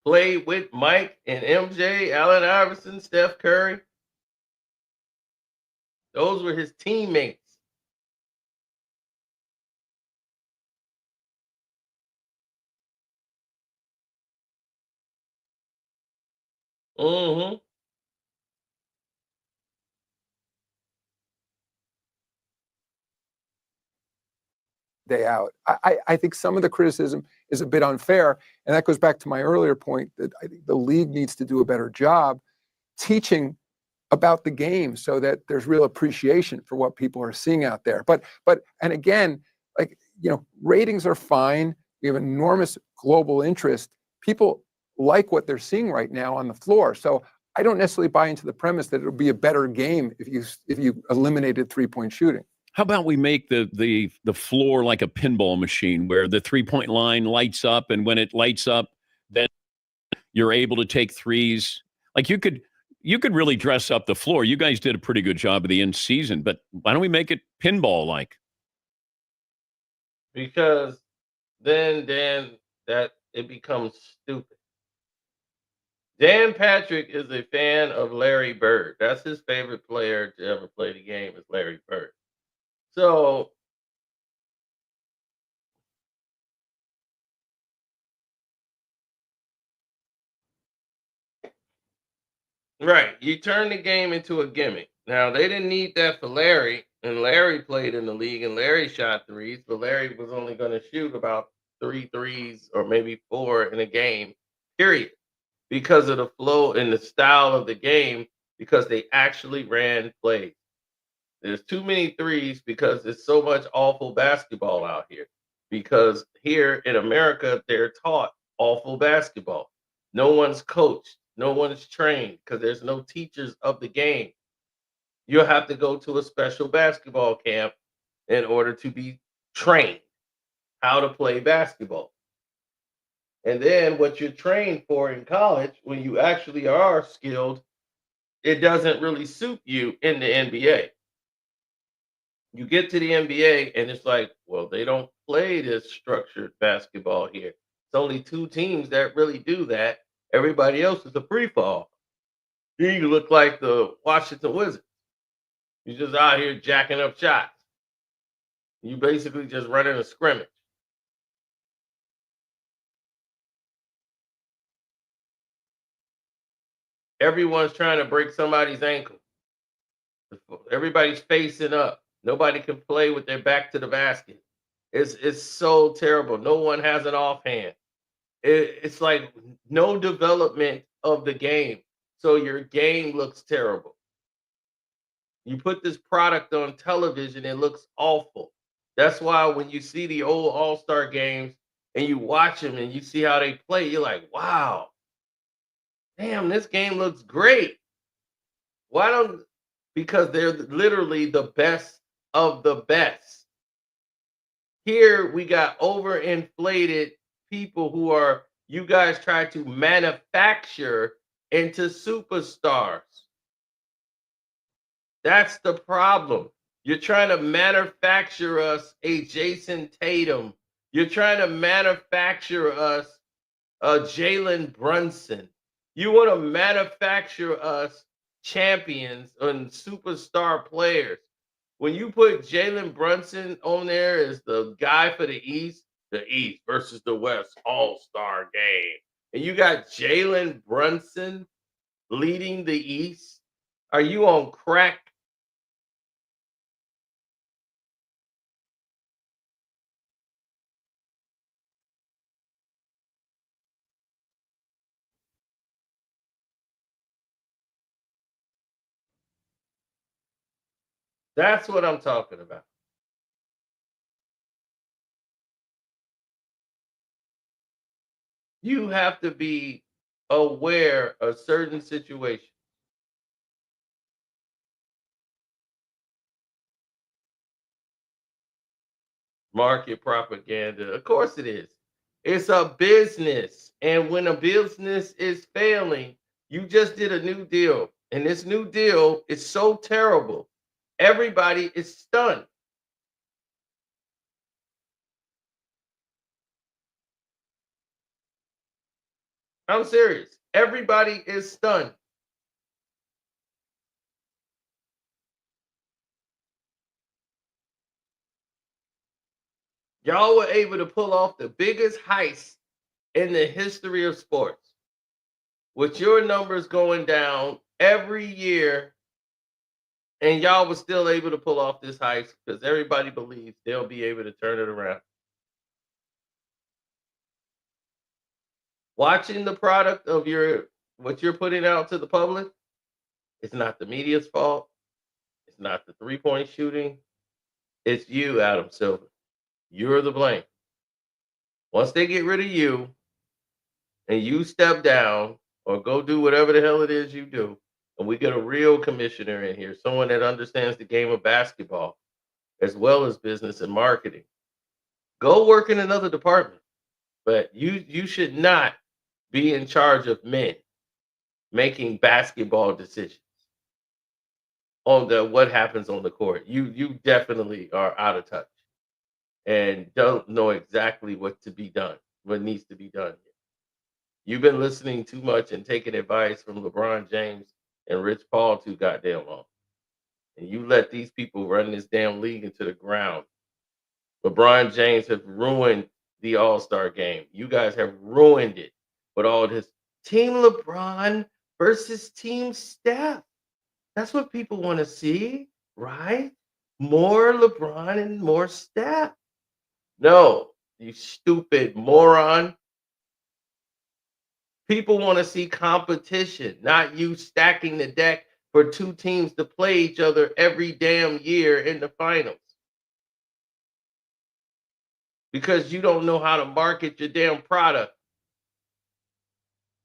played with Mike and MJ, Allen Iverson, Steph Curry. Those were his teammates. Mm-hmm. Day out. I think some of the criticism is a bit unfair, and that goes back to my earlier point that I think the league needs to do a better job teaching about the game so that there's real appreciation for what people are seeing out there. But and again, like ratings are fine. We have enormous global interest. People like what they're seeing right now on the floor. So I don't necessarily buy into the premise that it'll be a better game if you eliminated 3-point shooting. How about we make the floor like a pinball machine where the 3-point line lights up, and when it lights up, then you're able to take threes. Like you could really dress up the floor. You guys did a pretty good job of the end season, but why don't we make it pinball like? Because then that it becomes stupid. Dan Patrick is a fan of Larry Bird. That's his favorite player to ever play the game is Larry Bird. So right, you turn the game into a gimmick. Now they didn't need that for Larry, and Larry played in the league, and Larry shot threes, but Larry was only going to shoot about 3 threes or maybe 4 in a game, period, because of the flow and the style of the game, because they actually ran plays. There's too many threes because there's so much awful basketball out here. Because here in America, they're taught awful basketball. No one's coached, no one's trained because there's no teachers of the game. You'll have to go to a special basketball camp in order to be trained how to play basketball. And then what you're trained for in college, when you actually are skilled, it doesn't really suit you in the NBA. You get to the NBA and it's like, well, they don't play this structured basketball here. It's only 2 teams that really do that. Everybody else is a free fall. You look like the Washington Wizards. You're just out here jacking up shots. You basically just running a scrimmage. Everyone's trying to break somebody's ankle. Everybody's facing up. Nobody can play with their back to the basket. It's so terrible. No one has an offhand. It's like no development of the game. so your game looks terrible. You put this product on television, it looks awful. That's why when you see the old All-Star games and you watch them and you see how they play, you're like, wow, damn, this game looks great. Why don't, because they're literally the best of the best. Here we got overinflated people who are, you guys try to manufacture into superstars. That's the problem. You're trying to manufacture us a Jason Tatum. You're trying to manufacture us a Jalen Brunson. You want to manufacture us champions and superstar players. When you put Jalen Brunson on there as the guy for the East versus the West All-Star game, and you got Jalen Brunson leading the East, are you on crack? That's what I'm talking about. You have to be aware of certain situations. Market propaganda. Of course it is. It's a business. And when a business is failing, you just did a new deal. And this new deal is so terrible. Everybody is stunned. I'm serious. Everybody is stunned. Y'all were able to pull off the biggest heist in the history of sports with your numbers going down every year, and y'all were still able to pull off this heist because everybody believes they'll be able to turn it around. Watching the product of what you're putting out to the public, it's not the media's fault. It's not the three-point shooting. It's you, Adam Silver. You're the blame. Once they get rid of you and you step down or go do whatever the hell it is you do, and we get a real commissioner in here, someone that understands the game of basketball as well as business and marketing, go work in another department. But you should not be in charge of men making basketball decisions on what happens on the court. You definitely are out of touch and don't know exactly what needs to be done. You've been listening too much and taking advice from LeBron James and Rich Paul too goddamn long. And you let these people run this damn league into the ground. LeBron James have ruined the All-Star game. You guys have ruined it with all this Team LeBron versus Team Steph. That's what people want to see, right? More LeBron and more Steph. No, you stupid moron. People want to see competition, not you stacking the deck for two teams to play each other every damn year in the finals. Because you don't know how to market your damn product.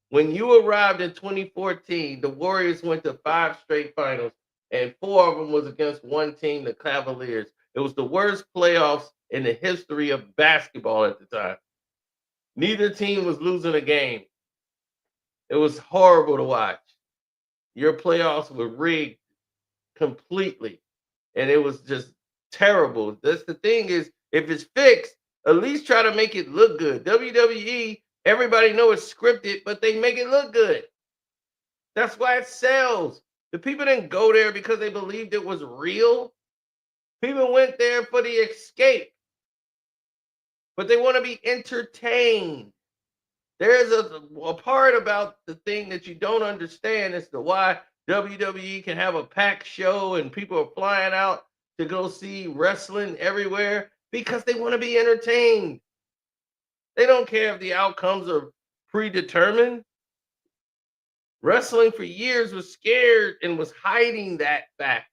When you arrived in 2014, the Warriors went to 5 straight finals, and 4 of them was against one team, the Cavaliers. It was the worst playoffs in the history of basketball at the time. Neither team was losing a game. It was horrible to watch. Your playoffs were rigged completely, and it was just terrible. That's the thing is, if it's fixed, at least try to make it look good. WWE, everybody know it's scripted, but they make it look good. That's why it sells. The people didn't go there because they believed it was real. People went there for the escape, but they want to be entertained. There's a part about the thing that you don't understand as to why WWE can have a packed show and people are flying out to go see wrestling everywhere, because they want to be entertained. They don't care if the outcomes are predetermined. Wrestling for years was scared and was hiding that fact.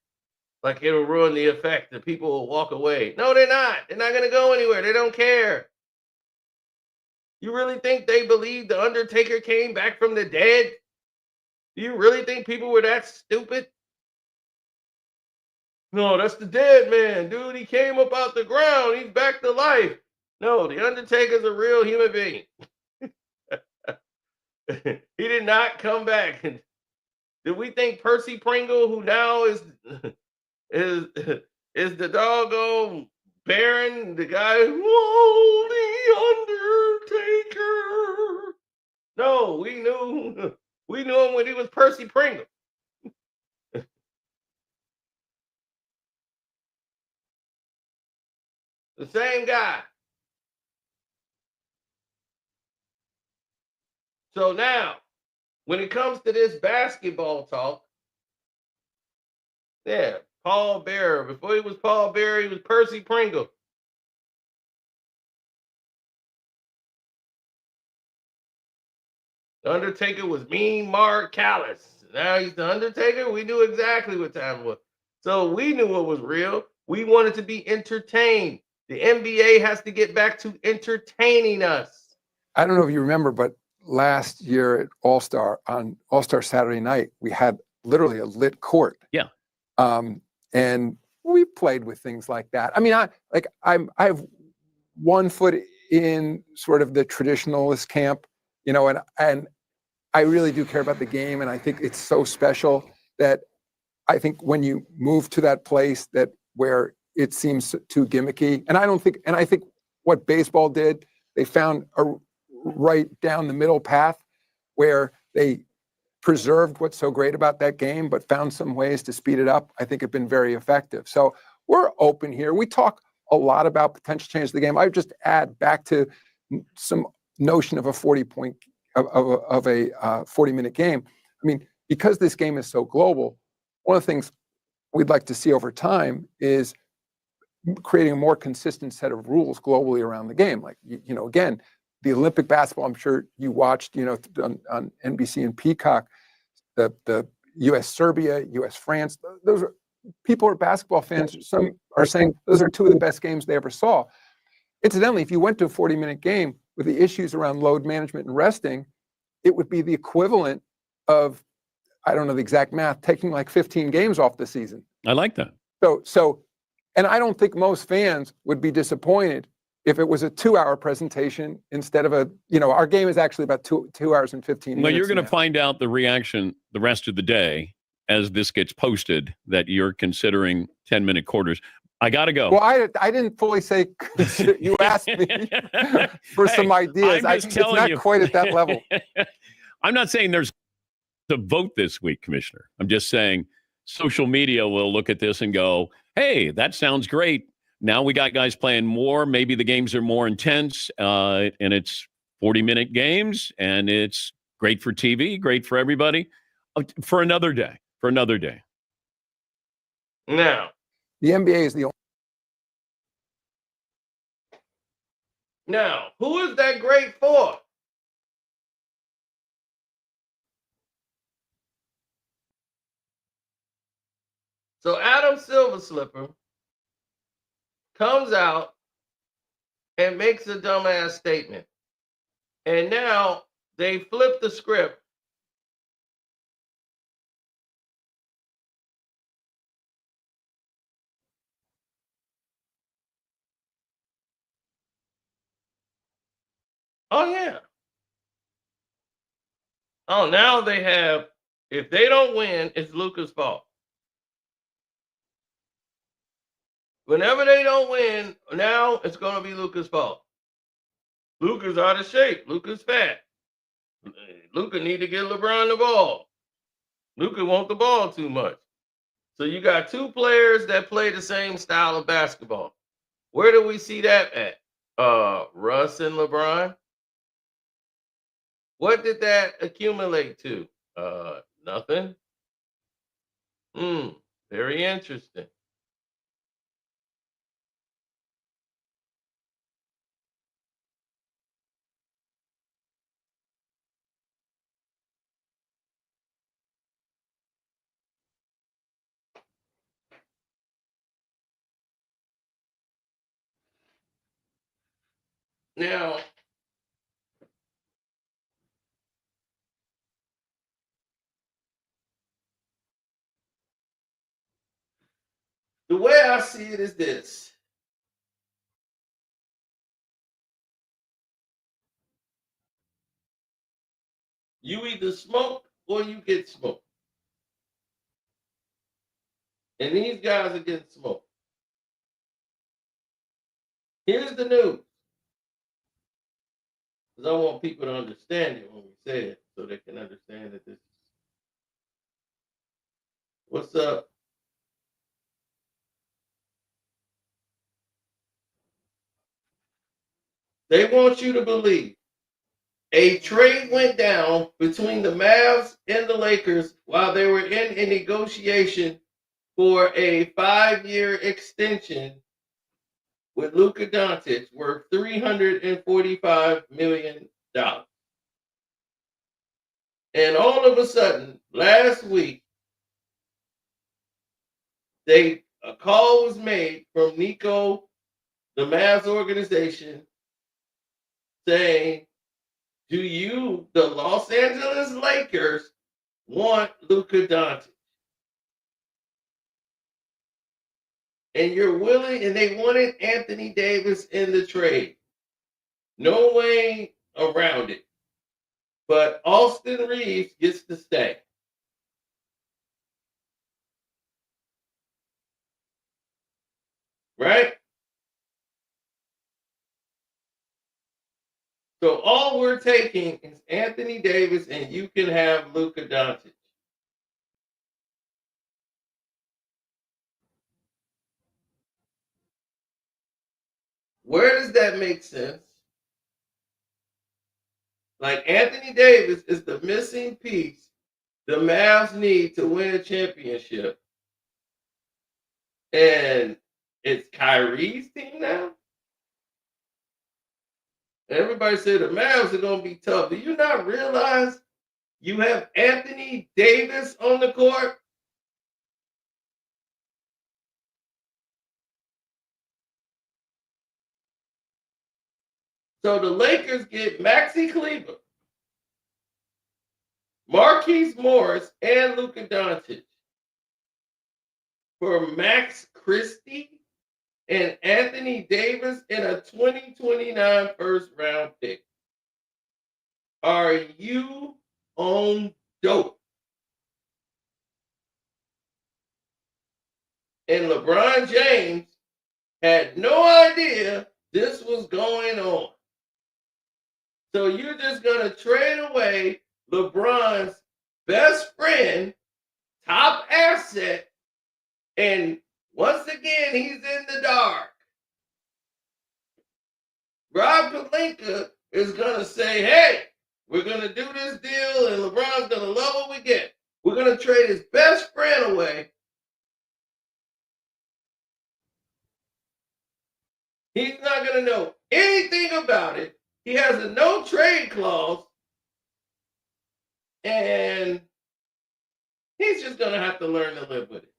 Like it'll ruin the effect that people will walk away. No, they're not. They're not going to go anywhere. They don't care. You really think they believe the Undertaker came back from the dead? Do you really think people were that stupid? No, that's the dead man, dude. He came up out the ground. He's back to life. No, the Undertaker's a real human being. He did not come back. Did we think Percy Pringle, who now is is is the doggone Baron, the guy whoa, the Undertaker? No, we knew him when he was Percy Pringle. The same guy. So now, when it comes to this basketball talk, yeah, Paul Bearer. Before he was Paul Bearer, he was Percy Pringle. The Undertaker was Mean Mark Callis. Now he's the Undertaker. We knew exactly what time it was. So we knew what was real. We wanted to be entertained. The NBA has to get back to entertaining us. I don't know if you remember, but last year at All-Star, on All-Star Saturday night, we had literally a lit court. Yeah. And we played with things like that. I mean, I have one foot in sort of the traditionalist camp, you know, and I really do care about the game, and I think it's so special that I think when you move to that place that where it seems too gimmicky, and I think what baseball did, they found a right down the middle path where they preserved what's so great about that game, but found some ways to speed it up. I think have been very effective. So we're open here. We talk a lot about potential change of the game. I would just add back to some notion of a 40-point of a 40-minute game. I mean, because this game is so global, one of the things we'd like to see over time is creating a more consistent set of rules globally around the game. Like, you know, again, the Olympic basketball, I'm sure you watched, you know, on NBC and Peacock, the U.S. Serbia, U.S. France. Those are people who are basketball fans. Some are saying those are two of the best games they ever saw. Incidentally, if you went to a 40-minute game with the issues around load management and resting, it would be the equivalent of, I don't know the exact math, taking like 15 games off the season. I like that. So, and I don't think most fans would be disappointed if it was a 2-hour presentation instead of a, you know, our game is actually about 2 hours and 15 minutes. Well, you're going to find out the reaction the rest of the day as this gets posted that you're considering 10-minute quarters. I got to go. Well, I didn't fully say, you asked me for some ideas. It's not quite at that level. I'm not saying there's a vote this week, Commissioner. I'm just saying social media will look at this and go, hey, that sounds great. Now we got guys playing more. Maybe the games are more intense, and it's 40-minute games, and it's great for TV, great for everybody. For another day. Now, the NBA is the only. Now, who is that great for? So Adam Silver Slipper comes out and makes a dumbass statement. And now they flip the script. Oh, yeah. Oh, now they have, if they don't win, it's Luka's fault. Whenever they don't win, now it's going to be Luka's fault. Luka's out of shape. Luka's fat. Luka need to get LeBron the ball. Luka want the ball too much. So you got two players that play the same style of basketball. Where do we see that at? Russ and LeBron. What did that accumulate to? Nothing. Very interesting. Now, the way I see it is this. You either smoke or you get smoked. And these guys are getting smoked. Here's the news. Because I want people to understand it when we say it so they can understand that this is. What's up? They want you to believe a trade went down between the Mavs and the Lakers while they were in a negotiation for a 5-year extension with Luka Doncic worth $345 million. And all of a sudden, last week, a call was made from Nico, the Mavs organization, saying, do you, the Los Angeles Lakers, want Luka Doncic? And you're willing, and they wanted Anthony Davis in the trade. No way around it. But Austin Reeves gets to stay. Right? So all we're taking is Anthony Davis, and you can have Luka Doncic. Where does that make sense? Like, Anthony Davis is the missing piece the Mavs need to win a championship. And it's Kyrie's team now? Everybody said the Mavs are going to be tough. Do you not realize you have Anthony Davis on the court? So the Lakers get Maxi Kleber, Marquise Morris, and Luka Doncic for Max Christie and Anthony Davis in a 2029 first round pick. Are you on dope? And LeBron James had no idea this was going on. So you're just going to trade away LeBron's best friend, top asset, and once again, he's in the dark. Rob Pelinka is going to say, hey, we're going to do this deal, and LeBron's going to love what we get. We're going to trade his best friend away. He's not going to know anything about it. He has a no trade clause, and he's just going to have to learn to live with it.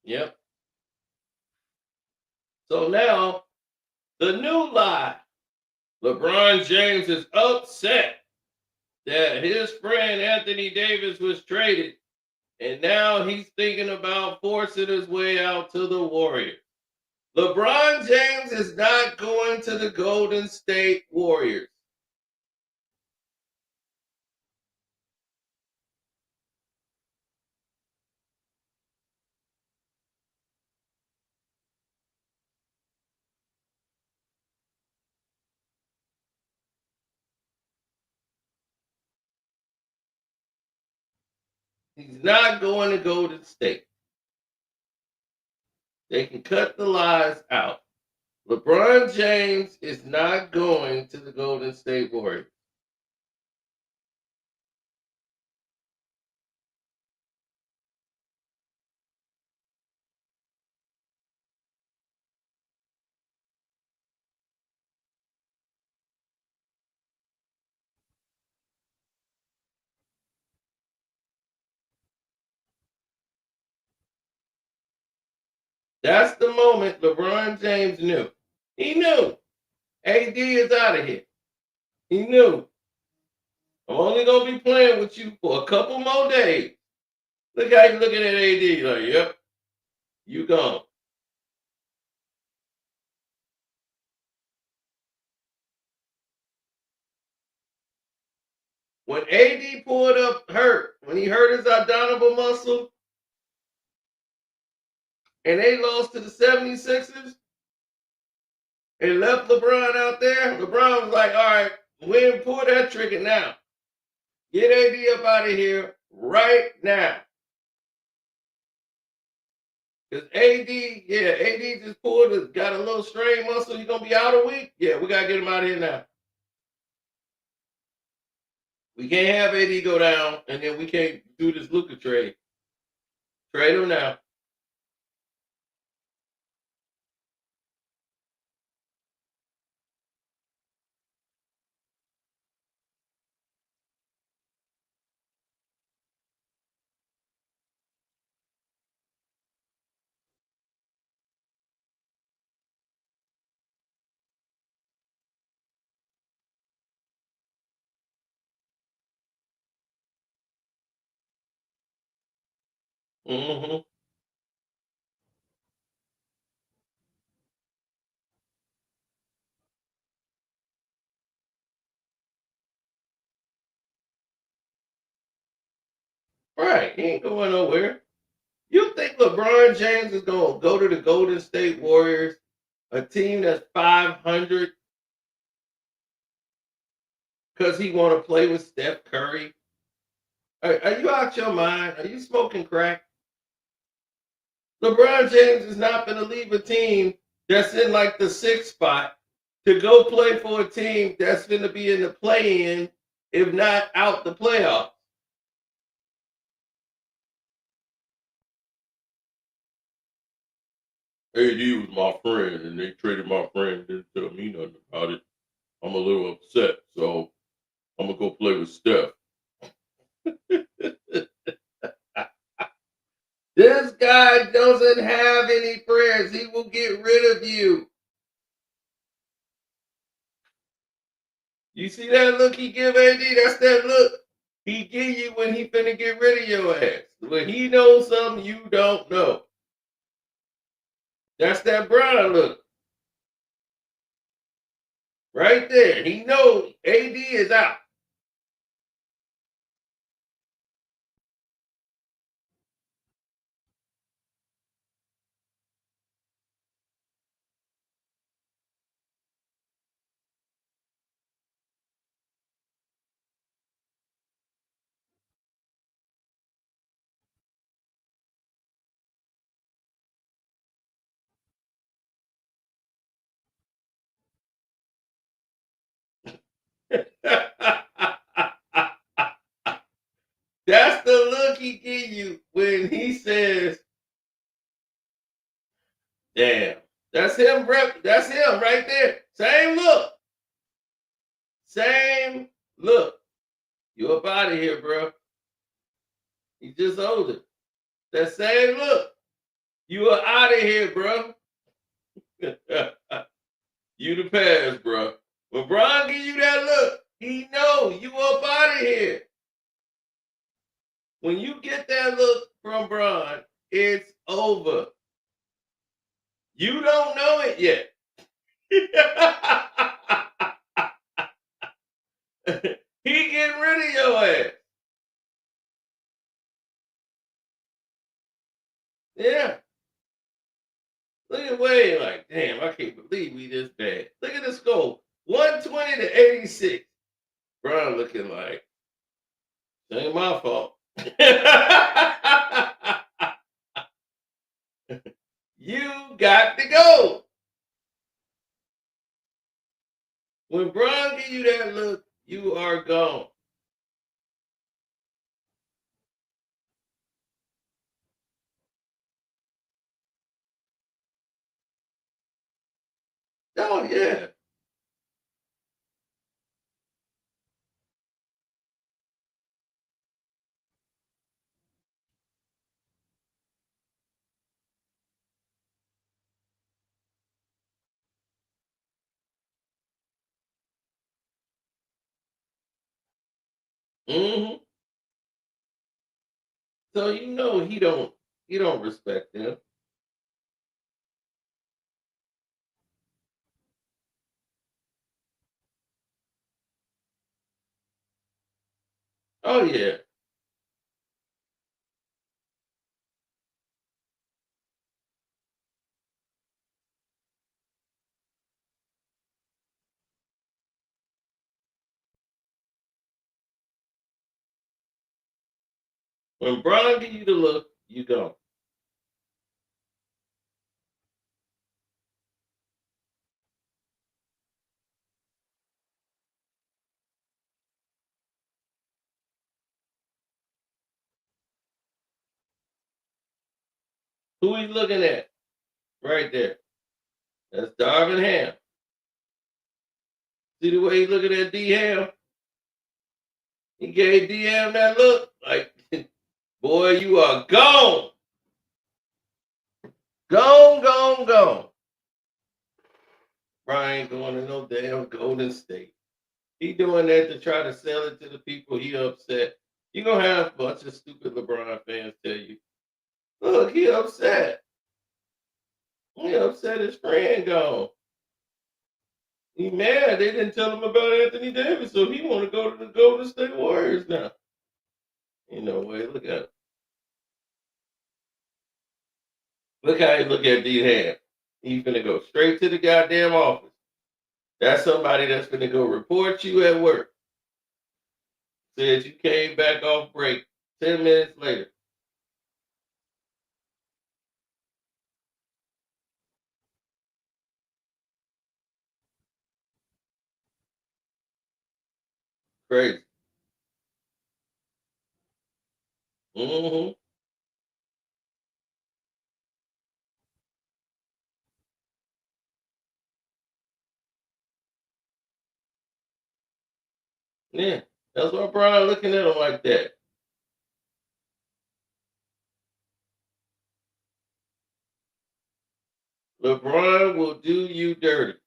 Yep. So now, the new lie. LeBron James is upset that his friend Anthony Davis was traded, and now he's thinking about forcing his way out to the Warriors. LeBron James is not going to the Golden State Warriors. He's not going to Golden State. They can cut the lies out. LeBron James is not going to the Golden State Warriors. That's the moment LeBron James knew. He knew AD is out of here. He knew. I'm only going to be playing with you for a couple more days. Look how you looking at AD. Like, yep, you gone. When AD pulled up hurt, when he hurt his abdominal muscle, and they lost to the 76ers, and left LeBron out there, LeBron was like, all right, we didn't pull that trigger now. Get AD up out of here right now. Because AD just got a little strained muscle. He's going to be out a week. Yeah, we got to get him out of here now. We can't have AD go down, and then we can't do this Luka trade. Trade him now. Mm-hmm. Right. He ain't going nowhere. You think LeBron James is going to go to the Golden State Warriors, a team that's 500, because he want to play with Steph Curry? Are you out your mind? Are you smoking crack? LeBron James is not going to leave a team that's in like the 6th spot to go play for a team that's going to be in the play-in, if not out the playoffs. AD was my friend, and they traded my friend. Didn't tell me nothing about it. I'm a little upset, so I'm gonna go play with Steph. This guy doesn't have any friends. He will get rid of you. You see that look he give AD? That's that look he give you when he finna get rid of your ass. When he knows something you don't know. That's that Brown look. Right there. He knows AD is out. That's the look he give you when he says, damn. That's him, that's him right there. Same look. Same look. You up out of here, bro. He just older. That same look. You are out of here, bro. You the past, bro. When Bron give you that look, he know you up out of here. When you get that look from Bron, it's over. You don't know it yet. He getting rid of your ass. Yeah. Look at Wade like, damn, I can't believe we this bad. Look at the score. 120 to 86. Brown looking like, it ain't my fault. You got to go. When Bron give you that look, you are gone. Oh, yeah. Hmm. So you know he don't respect them. Oh yeah. When Bron give you the look, you go. Who he looking at? Right there. That's Darvin Ham. See the way he looking at D Ham? He gave D Ham that look like, boy, you are gone. Gone, gone, gone. Brian going to no damn Golden State. He doing that to try to sell it to the people he upset. You're going to have a bunch of stupid LeBron fans tell you, look, he upset. He upset his friend gone. He mad. They didn't tell him about Anthony Davis, so he want to go to the Golden State Warriors now. You know, way, look at him. Look how he look at D-Ham. He finna go straight to the goddamn office. That's somebody that's finna go report you at work. Said you came back off break 10 minutes later. Crazy. Mm-hmm. Yeah. That's why Brian looking at him like that. LeBron will do you dirty.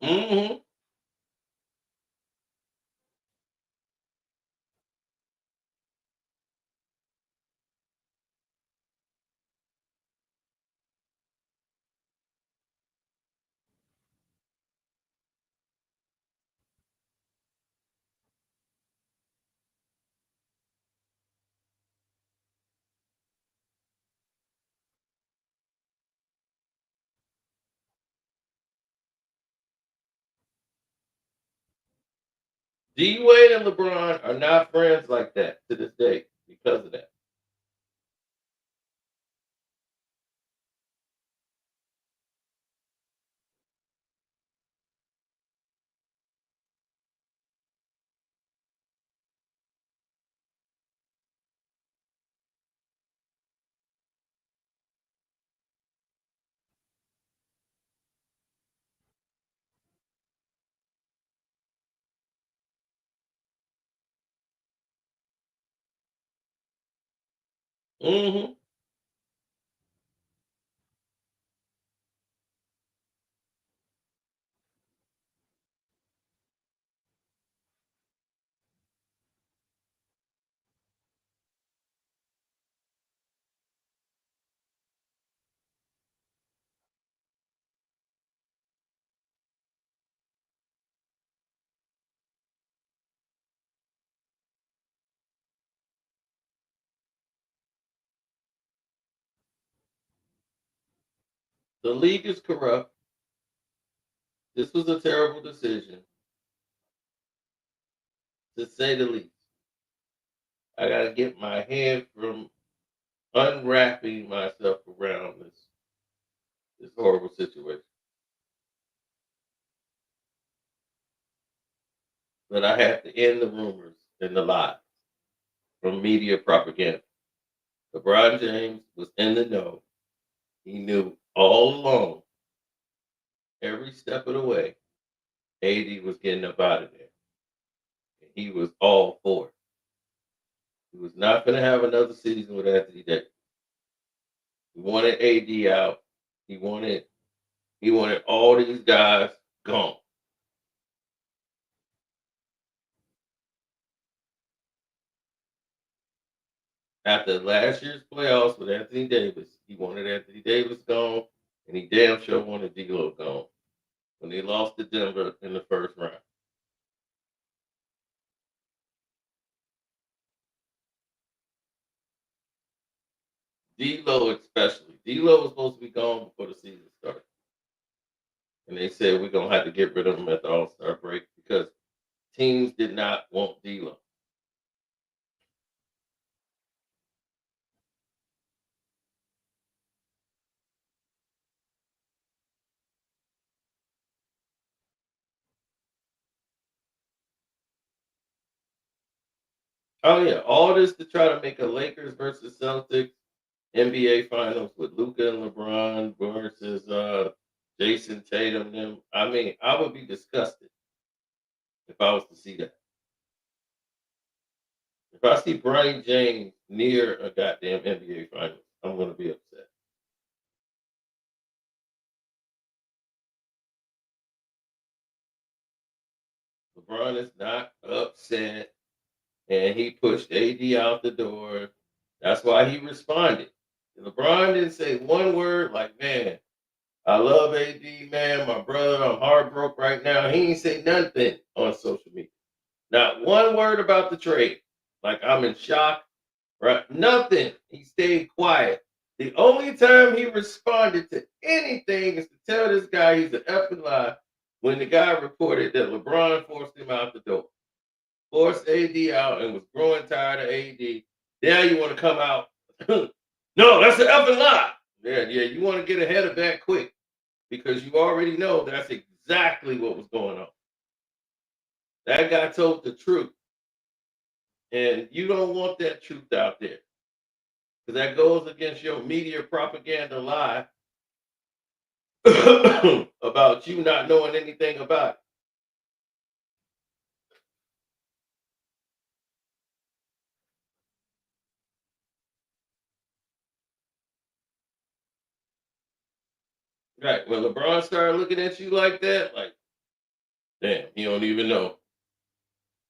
Mm-hmm. D Wade and LeBron are not friends like that to this day because of that. Mm-hmm. The league is corrupt. This was a terrible decision, to say the least. I got to get my head from unwrapping myself around this horrible situation. But I have to end the rumors and the lies from media propaganda. LeBron James was in the know. He knew all along, every step of the way, AD was getting up out of there. And he was all for it. He was not going to have another season with Anthony Davis. He wanted AD out. He wanted all these guys gone. After last year's playoffs with Anthony Davis, he wanted Anthony Davis gone, and he damn sure wanted D'Lo gone when they lost to Denver in the first round. D'Lo especially. D'Lo was supposed to be gone before the season started. And they said we're going to have to get rid of him at the All-Star break because teams did not want D'Lo. Oh, yeah. All this to try to make a Lakers versus Celtics NBA Finals with Luka and LeBron versus Jason Tatum. Them. I mean, I would be disgusted if I was to see that. If I see Brian James near a goddamn NBA Finals, I'm going to be upset. LeBron is not upset, and he pushed AD out the door. That's why he responded. LeBron didn't say one word like, man, I love AD, man, my brother, I'm heartbroken right now. He ain't say nothing on social media. Not one word about the trade. Like, I'm in shock, right? Nothing. He stayed quiet. The only time he responded to anything is to tell this guy he's an effing lie when the guy reported that LeBron forced him out the door. Forced AD out and was growing tired of AD. Now you want to come out. No, that's an effing lie. Yeah, you want to get ahead of that quick because you already know that's exactly what was going on. That guy told the truth. And you don't want that truth out there because that goes against your media propaganda lie about you not knowing anything about it. Right. When LeBron started looking at you like that, like, damn, he don't even know.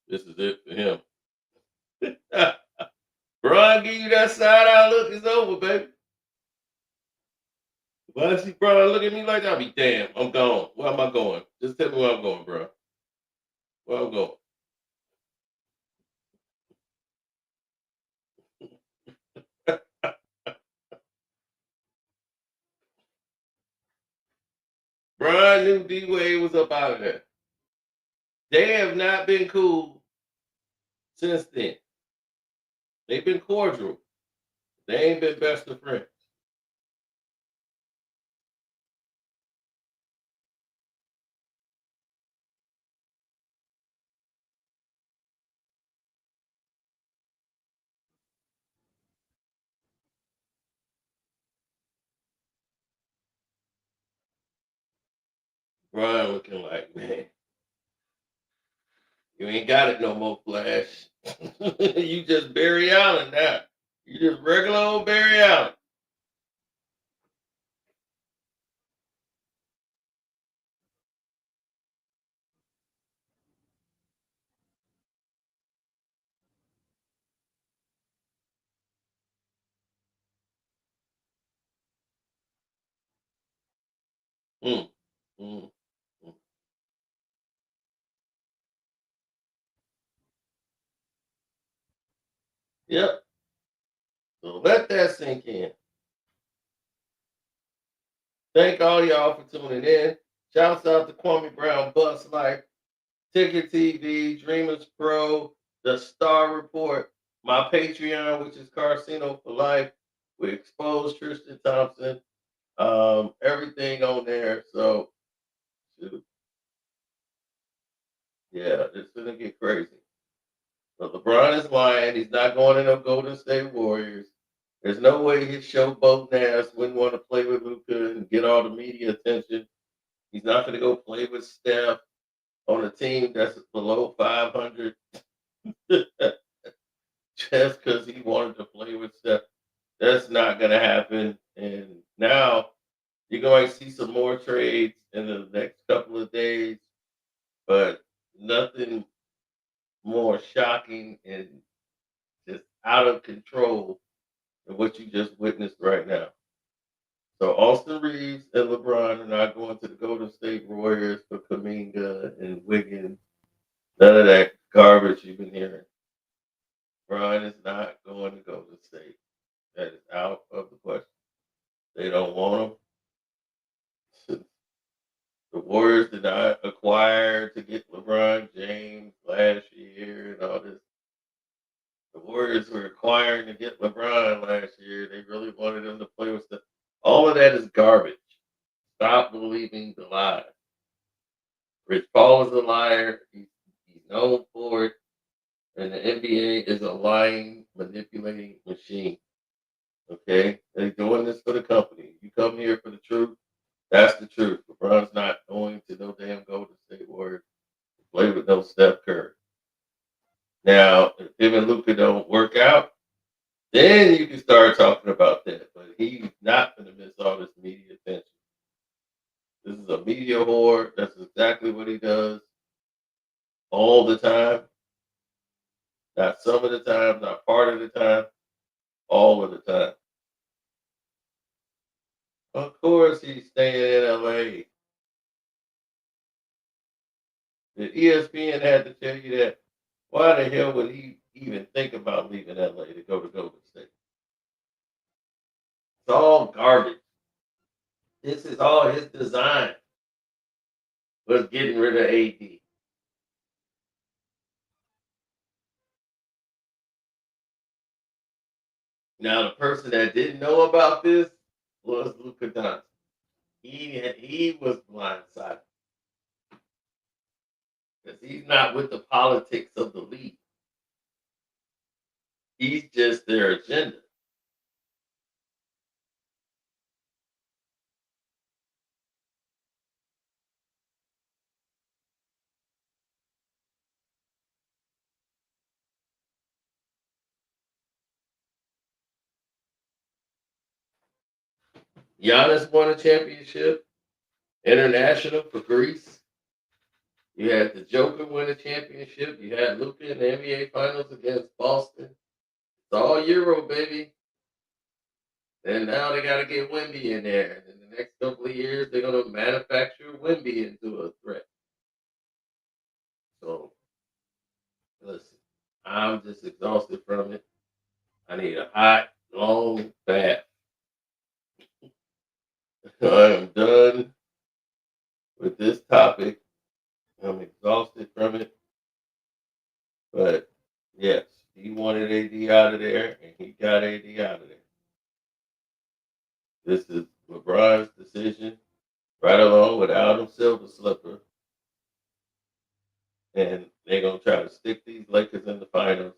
This is it for him. Bron give you that side eye look, it's over, baby. If I see Bron look at me like that, I'll be damn, I'm gone. Where am I going? Just tell me where I'm going, bro. Where I'm going. Bron knew D Wade was up out of there. They have not been cool since then. They've been cordial. They ain't been best of friends. Brian looking like, man, you ain't got it no more, Flash. You just Barry Allen now. You just regular old Barry Allen. Mm, mm, mm. Yep. So let that sink in. Thank all y'all for tuning in. Shouts out to Kwame Brown, Bus Life, Ticket TV, Dreamers Pro, The Star Report, my Patreon, which is Carcino for Life. We expose Tristan Thompson. Everything on there. So, shoot. Yeah, it's gonna get crazy. But LeBron is lying. He's not going to no Golden State Warriors. There's no way his showboat ass wouldn't want to play with Luka and get all the media attention. He's not going to go play with Steph on a team that's below 500 just because he wanted to play with Steph. That's not going to happen. And now you're going to see some more trades in the next couple of days, but nothing more shocking and just out of control than what you just witnessed right now. So Austin Reeves and LeBron are not going to the Golden State Warriors for Kuminga and Wiggins. None of that garbage you've been hearing. LeBron is not going to Golden State. That is out of the question. They don't want him. The Warriors did not acquire to get LeBron James last year and all this. The Warriors were acquiring to get LeBron last year. They really wanted him to play with stuff. All of that is garbage. Stop believing the lies. Rich Paul is a liar. He's known for it. And the NBA is a lying, manipulating machine. Okay? They're doing this for the company. You come here for the truth, that's the truth. LeBron's not going to no damn Golden State Warriors to play with no Steph Curry. Now, if him and Luka don't work out, then you can start talking about that. But he's not going to miss all this media attention. This is a media whore. That's exactly what he does all the time. Not some of the time, not part of the time, all of the time. Of course, he's staying in LA. The ESPN had to tell you that. Why the hell would he even think about leaving LA to go to Golden State? It's all garbage. This is all his design. Was getting rid of AD. Now, the person that didn't know about this was Luka Doncic. He was blindsided because he's not with the politics of the league. He's just their agenda. Giannis won a championship, international for Greece. You had the Joker win a championship. You had Luka in the NBA Finals against Boston. It's all Euro, baby. And now they got to get Wemby in there. And in the next couple of years, they're going to manufacture Wemby into a threat. So, listen, I'm just exhausted from it. I need a hot, long bath. I am done with this topic. I'm exhausted from it. But, yes, he wanted AD out of there, and he got AD out of there. This is LeBron's decision, right along with Adam Silver Slipper. And they're going to try to stick these Lakers in the finals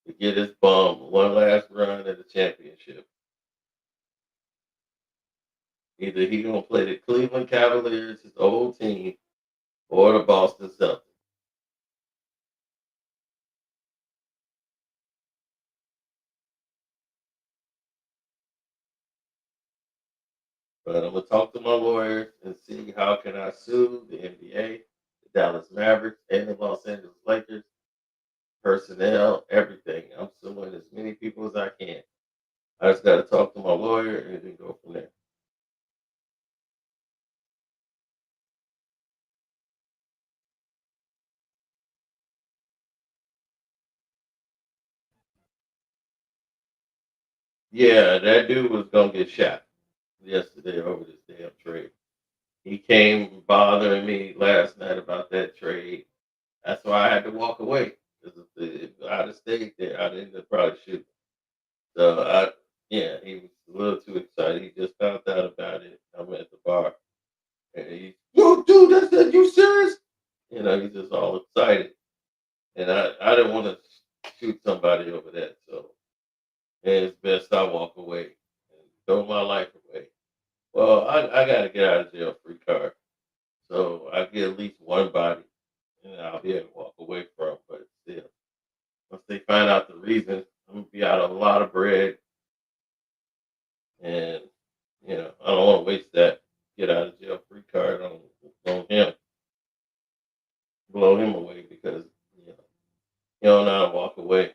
to get his bum one last run at the championship. Either he going to play the Cleveland Cavaliers, his old team, or the Boston Celtics. But I'm going to talk to my lawyers and see how can I sue the NBA, the Dallas Mavericks, and the Los Angeles Lakers, personnel, everything. I'm suing as many people as I can. I just got to talk to my lawyer and then go from there. Yeah, that dude was going to get shot. yesterday over this damn trade. He came bothering me last night about that trade. That's why I had to walk away. Because if I'd have stayed there, I didn't have probably shoot. So yeah, he was a little too excited. He just found out about it. I'm at the bar, and yo, dude, that's that. You serious? He's just all excited, and I didn't want to shoot somebody over that. So it's best I walk away and throw my life away. Well, I got to get out of jail free card, so I get at least one body, and I'll be able to walk away from. But still, once they find out the reason, I'm gonna be out a lot of bread, and I don't want to waste that get out of jail free card on him, blow him away because you don't know how to walk away.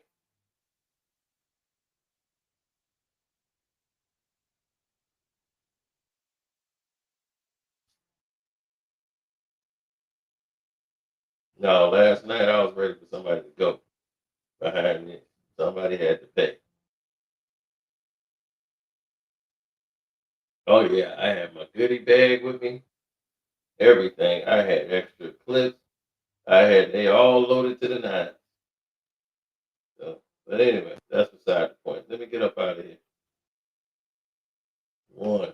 No, last night I was ready for somebody to go behind me. Somebody had to pay. Oh yeah, I had my goodie bag with me, everything. I had extra clips. They all loaded to the nine. So, but anyway, that's beside the point. Let me get up out of here. One.